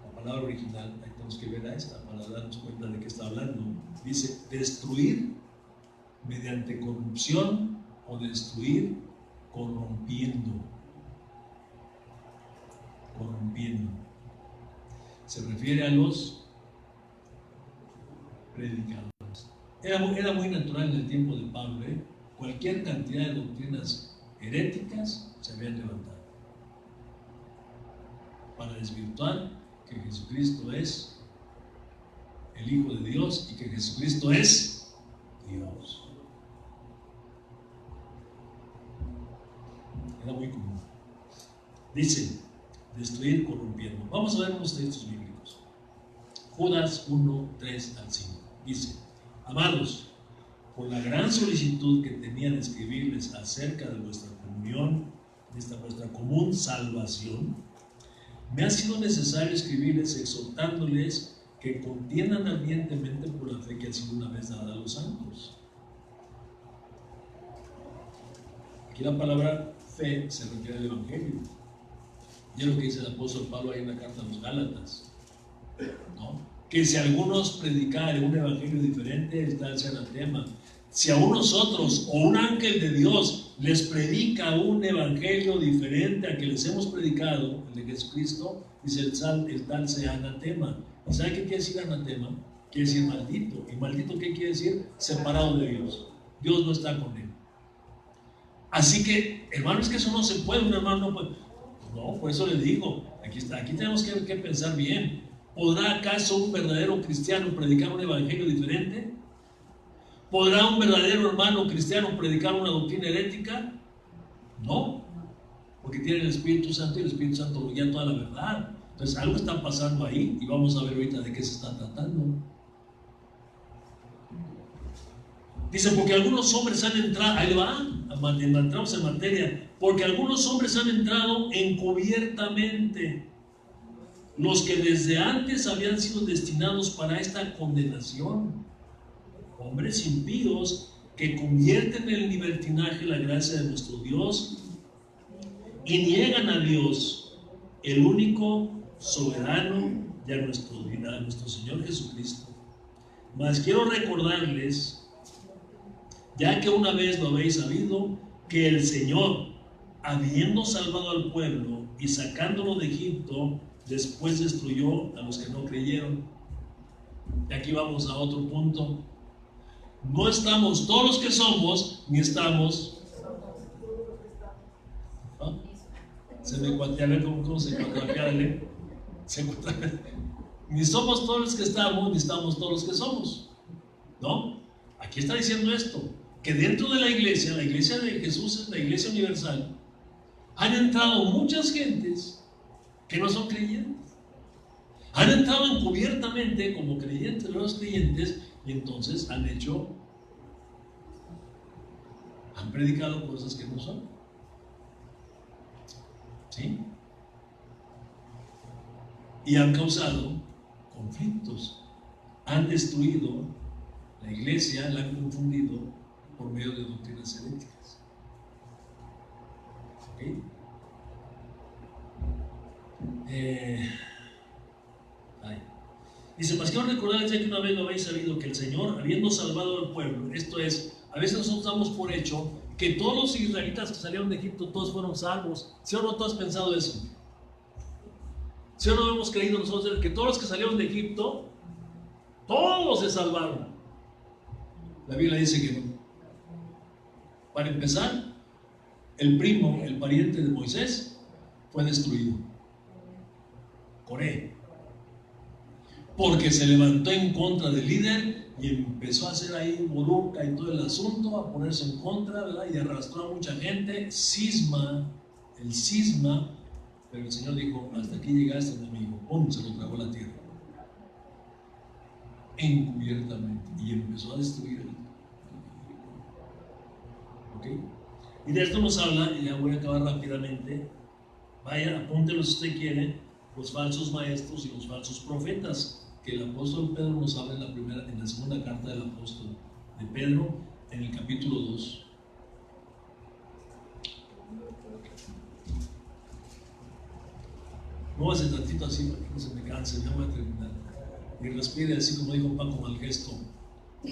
La palabra original, ahí tenemos que ver a esta para darnos cuenta de qué está hablando. Dice destruir mediante corrupción o destruir corrompiendo. Corrompiendo. Se refiere a los predicadores. Era muy natural en el tiempo de Pablo, ¿eh? Cualquier cantidad de doctrinas heréticas se habían levantado para desvirtuar que Jesucristo es el Hijo de Dios y que Jesucristo es Dios. Era muy común. Dice destruir corrompiendo. Vamos a ver unos textos bíblicos. Judas 1, 3 al 5. Dice: amados, por la gran solicitud que tenía de escribirles acerca de vuestra comunión, de esta vuestra común salvación, me ha sido necesario escribirles exhortándoles que contiendan ardientemente por la fe que ha sido una vez dada a los santos. Aquí la palabra fe se refiere al Evangelio. Y es lo que dice el apóstol Pablo ahí en la carta a los Gálatas, ¿no? Que si algunos predicaren un evangelio diferente, está sea anatema. Si a unos otros o un ángel de Dios les predica un evangelio diferente al que les hemos predicado, el de Jesucristo, dice el tal sea anatema. ¿Y sabe qué quiere decir anatema? Quiere decir maldito. ¿Y maldito qué quiere decir? Separado de Dios. Dios no está con él. Así que, hermano, es que eso no se puede. Un hermano no puede. No, por eso le digo, aquí tenemos que pensar bien. ¿Podrá acaso un verdadero cristiano predicar un evangelio diferente? ¿Podrá un verdadero hermano cristiano predicar una doctrina herética? No, porque tiene el Espíritu Santo y el Espíritu Santo lo guía toda la verdad. Entonces algo está pasando ahí y vamos a ver ahorita de qué se está tratando. Dice, porque algunos hombres han entrado, ahí va, entramos en materia, porque algunos hombres han entrado encubiertamente, los que desde antes habían sido destinados para esta condenación. hombres impíos que convierten en el libertinaje la gracia de nuestro Dios y niegan a Dios, el único soberano, y a nuestro Señor Jesucristo. Mas quiero recordarles, ya que una vez lo habéis sabido, que el Señor, habiendo salvado al pueblo y sacándolo de Egipto, después destruyó a los que no creyeron. Y aquí vamos a otro punto. No estamos todos los que somos, ni estamos. ¿Ah? Se me cuatea, a ver cómo se cuatea, ni somos todos los que estamos, ni estamos todos los que somos. ¿No? Aquí está diciendo esto, que dentro de la iglesia de Jesús es la iglesia universal, han entrado muchas gentes que no son creyentes. Han entrado encubiertamente como creyentes, nuevos creyentes, y entonces han predicado cosas que no son. ¿Sí? Y han causado conflictos. Han destruido la iglesia, la han confundido por medio de doctrinas heréticas. ¿Ok? Dice, mas quiero recordarles ya que una vez lo habéis sabido, que el Señor, habiendo salvado al pueblo, esto es, a veces nosotros damos por hecho que todos los israelitas que salieron de Egipto, todos fueron salvos. ¿Sí o no tú has pensado eso? ¿Sí o no hemos creído nosotros que todos los que salieron de Egipto, todos se salvaron? La Biblia dice que no. Para empezar, el primo, el pariente de Moisés, fue destruido. Coré. Porque se levantó en contra del líder y empezó a hacer ahí boruca y todo el asunto, a ponerse en contra, ¿verdad? Y arrastró a mucha gente, cisma, pero el Señor dijo, hasta aquí llegaste, enemigo, ¡pum!, se lo tragó la tierra, encubiertamente, y empezó a destruir el... ¿Ok? Y de esto nos habla, y ya voy a acabar rápidamente, vaya, apúntelo si usted quiere, los falsos maestros y los falsos profetas, que el apóstol Pedro nos habla en la segunda carta del apóstol de Pedro, en el capítulo 2. No hace tantito así para que no se me canse, ya voy a terminar. Y respire así como dijo Paco Malgesto,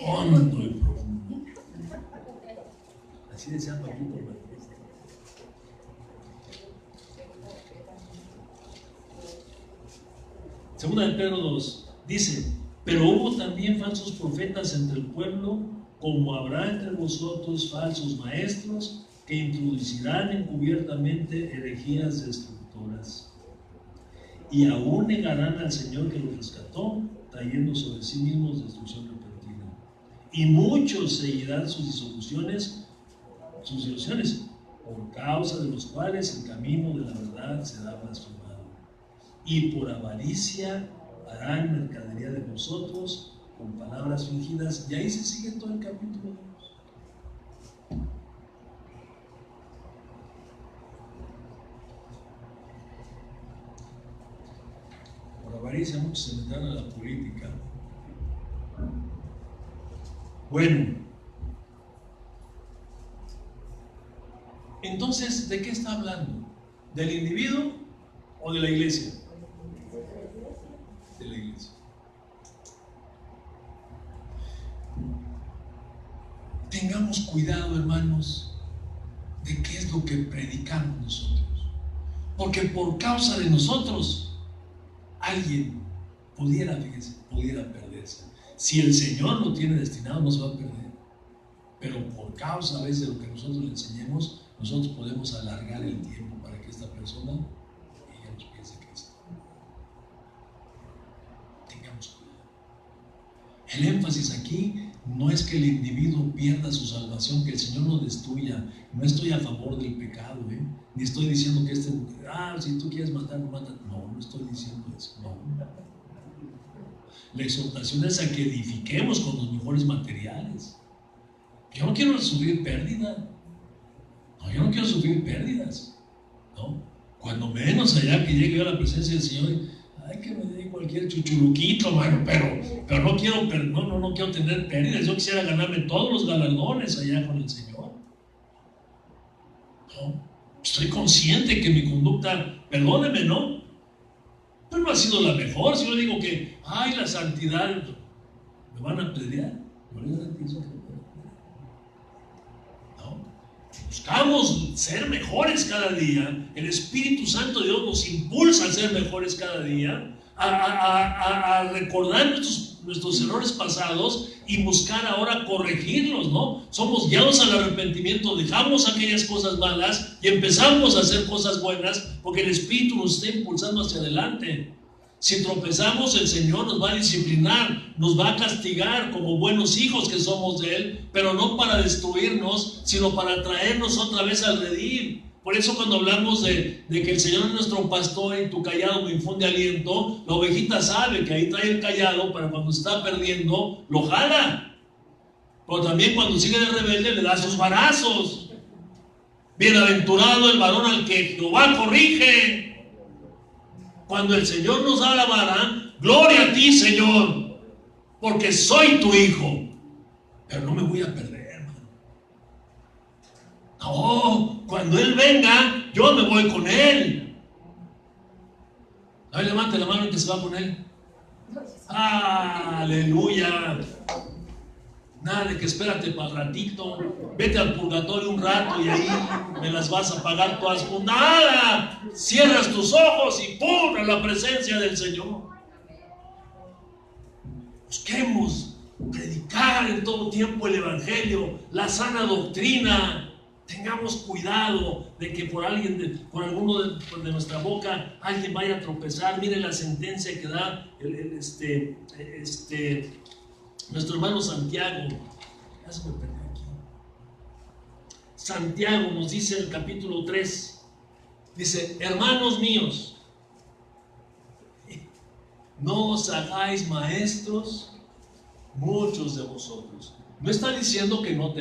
hondo y profundo. Así decía Paquito Malgesto. Segunda de Pedro 2. Dice, pero hubo también falsos profetas entre el pueblo, como habrá entre vosotros falsos maestros, que introducirán encubiertamente herejías destructoras. Y aún negarán al Señor que los rescató, trayendo sobre sí mismos destrucción repentina. Y muchos seguirán sus ilusiones, por causa de los cuales el camino de la verdad será blasfemado. Y por avaricia harán mercadería de vosotros con palabras fingidas. Y ahí se sigue todo el capítulo 2. Por avaricia muchos se metieron a la política. Bueno, entonces, ¿de qué está hablando? ¿Del individuo o de la iglesia? De la iglesia. Tengamos cuidado, hermanos, de qué es lo que predicamos nosotros, porque por causa de nosotros alguien pudiera perderse. Si el Señor lo tiene destinado, no se va a perder, pero por causa a veces de lo que nosotros le enseñemos, nosotros podemos alargar el tiempo para que esta persona llegue a los pies de Cristo. Tengamos cuidado. El énfasis aquí no es que el individuo pierda su salvación, que el Señor lo destruya. No estoy a favor del pecado, ni estoy diciendo que si tú quieres matar, mata. No estoy diciendo eso. No. La exhortación es a que edifiquemos con los mejores materiales. Yo no quiero sufrir pérdida. No, yo no quiero sufrir pérdidas. No. Cuando menos allá que llegue a la presencia del Señor, ay, que me dedico cualquier chuchuluquito, hermano, pero no quiero tener pérdidas. Yo quisiera ganarme todos los galardones allá con el Señor. No, estoy consciente que mi conducta, perdóneme, ¿no? Pero no ha sido la mejor. Si yo digo que, ay, la santidad, me van a pelear. No. Buscamos ser mejores cada día. El Espíritu Santo de Dios nos impulsa a ser mejores cada día, a recordar nuestros errores pasados y buscar ahora corregirlos, ¿no? Somos guiados al arrepentimiento, dejamos aquellas cosas malas y empezamos a hacer cosas buenas porque el Espíritu nos está impulsando hacia adelante. Si tropezamos, el Señor nos va a disciplinar, nos va a castigar como buenos hijos que somos de Él, pero no para destruirnos, sino para traernos otra vez al redil. Por eso cuando hablamos de que el Señor es nuestro pastor y tu callado me infunde aliento, la ovejita sabe que ahí trae el callado para cuando está perdiendo, lo jala. Pero también cuando sigue de rebelde le da sus varazos. Bienaventurado el varón al que Jehová corrige. Cuando el Señor nos da la vara, gloria a ti, Señor, porque soy tu hijo. Pero no me voy a perder, hermano. No, cuando Él venga, yo me voy con Él. A ver, levante la mano que se va con Él. Aleluya. Nada de que espérate para el ratito, vete al purgatorio un rato y ahí me las vas a pagar todas. Nada, cierras tus ojos y ¡pum! A la presencia del Señor. Busquemos predicar en todo tiempo el Evangelio, la sana doctrina. Tengamos cuidado de que por alguno de nuestra boca alguien vaya a tropezar. Mire la sentencia que da nuestro hermano Santiago. Ya se me perdió aquí. Santiago nos dice en el capítulo 3, dice: hermanos míos, no os hagáis maestros muchos de vosotros. No está diciendo que no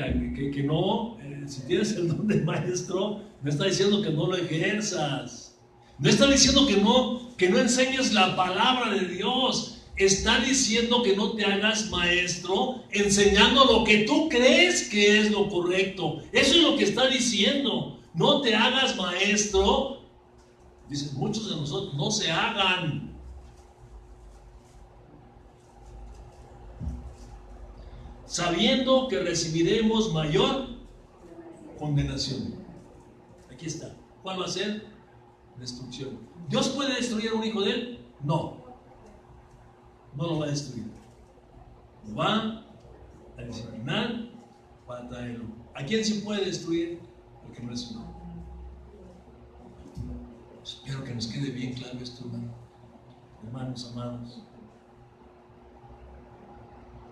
si tienes el don de maestro, no está diciendo que no lo ejerzas. No está diciendo que no enseñes la palabra de Dios. Está diciendo que no te hagas maestro enseñando lo que tú crees que es lo correcto. Eso es lo que está diciendo. No te hagas maestro. Dicen muchos de nosotros, no se hagan. Sabiendo que recibiremos mayor condenación. Aquí está. ¿Cuál va a ser? Destrucción. ¿Dios puede destruir a un hijo de Él? No. No lo va a destruir. Lo va a disciplinar para traerlo. ¿A quién se puede destruir? El que no es uno. Espero que nos quede bien claro esto, hermanos amados.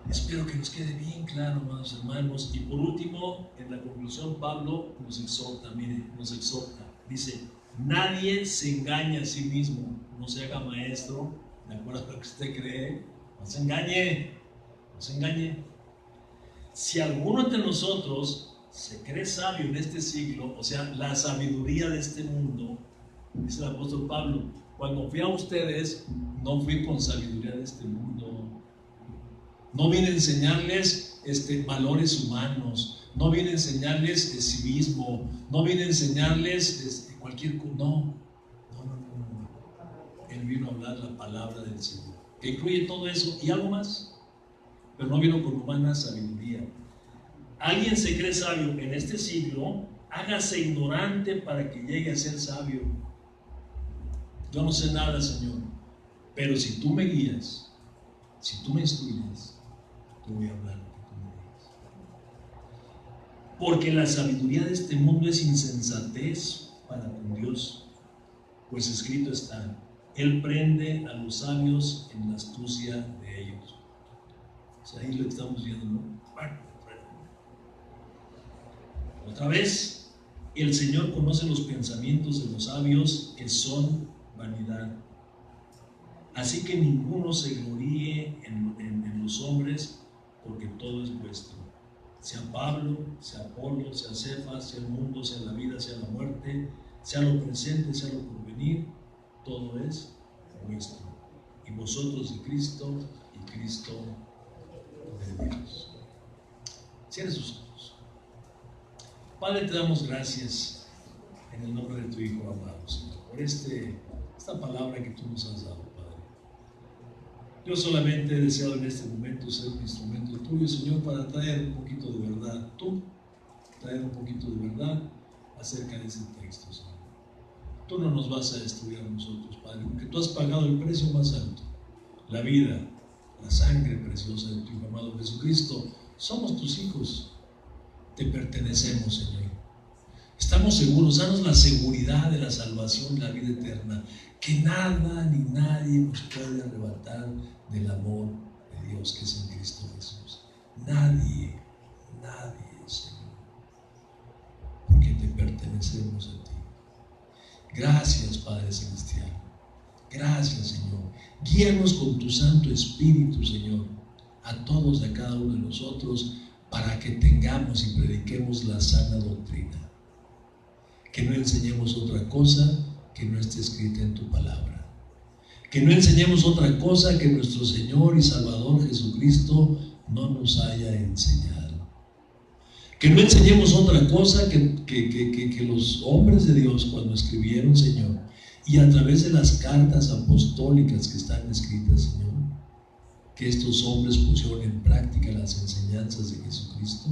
Espero que nos quede bien claro, amados hermanos. Y por último, en la conclusión, Pablo nos exhorta, dice: nadie se engaña a sí mismo, no se haga maestro de acuerdo a lo que usted cree, no se engañe. Si alguno entre nosotros se cree sabio en este siglo, o sea, la sabiduría de este mundo, dice el apóstol Pablo, cuando fui a ustedes, no fui con sabiduría de este mundo. No vine a enseñarles valores humanos, no vine a enseñarles civismo, no vine a enseñarles cualquier cosa. No. Él vino a hablar la palabra del Señor, que incluye todo eso y algo más, pero no vino con humana sabiduría. Alguien se cree sabio en este siglo, hágase ignorante para que llegue a ser sabio. Yo no sé nada, Señor, pero si tú me guías, si tú me instruyes, te voy a hablar lo que tú me digas. Porque la sabiduría de este mundo es insensatez para con Dios, pues escrito está: Él prende a los sabios en la astucia de ellos. O sea, ahí lo estamos viendo, ¿no? Otra vez, el Señor conoce los pensamientos de los sabios, que son vanidad. Así que ninguno se gloríe en los hombres, porque todo es vuestro. Sea Pablo, sea Apolo, sea Cefas, sea el mundo, sea la vida, sea la muerte, sea lo presente, sea lo porvenir, todo es vuestro. y vosotros de Cristo y Cristo de Dios. Cierre sus ojos. Padre, te damos gracias en el nombre de tu Hijo amado, Señor, por esta palabra que tú nos has dado, Padre. Yo solamente he deseado en este momento ser un instrumento tuyo, Señor, para traer un poquito de verdad, traer un poquito de verdad acerca de ese texto, Señor. Tú no nos vas a destruir a nosotros, Padre, porque tú has pagado el precio más alto, la vida, la sangre preciosa de tu Hijo amado Jesucristo. Somos tus hijos, te pertenecemos, Señor. Estamos seguros, danos la seguridad de la salvación, la vida eterna, que nada ni nadie nos puede arrebatar del amor de Dios que es en Cristo Jesús. Nadie, Señor, porque te pertenecemos a ti. Gracias, Padre Celestial. Gracias, Señor. Guíanos con tu Santo Espíritu, Señor, a todos y a cada uno de nosotros, para que tengamos y prediquemos la sana doctrina. Que no enseñemos otra cosa que no esté escrita en tu palabra. Que no enseñemos otra cosa que nuestro Señor y Salvador Jesucristo no nos haya enseñado. Que no enseñemos otra cosa que los hombres de Dios cuando escribieron, Señor, y a través de las cartas apostólicas que están escritas, Señor, que estos hombres pusieron en práctica las enseñanzas de Jesucristo.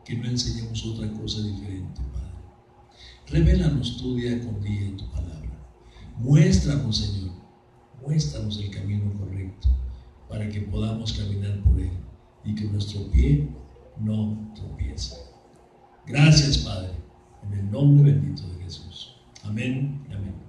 Que no enseñemos otra cosa diferente, Padre. Revélanos tú día con día en tu palabra. Muéstranos, Señor, muéstranos el camino correcto para que podamos caminar por él y que nuestro pie no tropiece. Gracias, Padre, en el nombre bendito de Jesús. Amén y amén.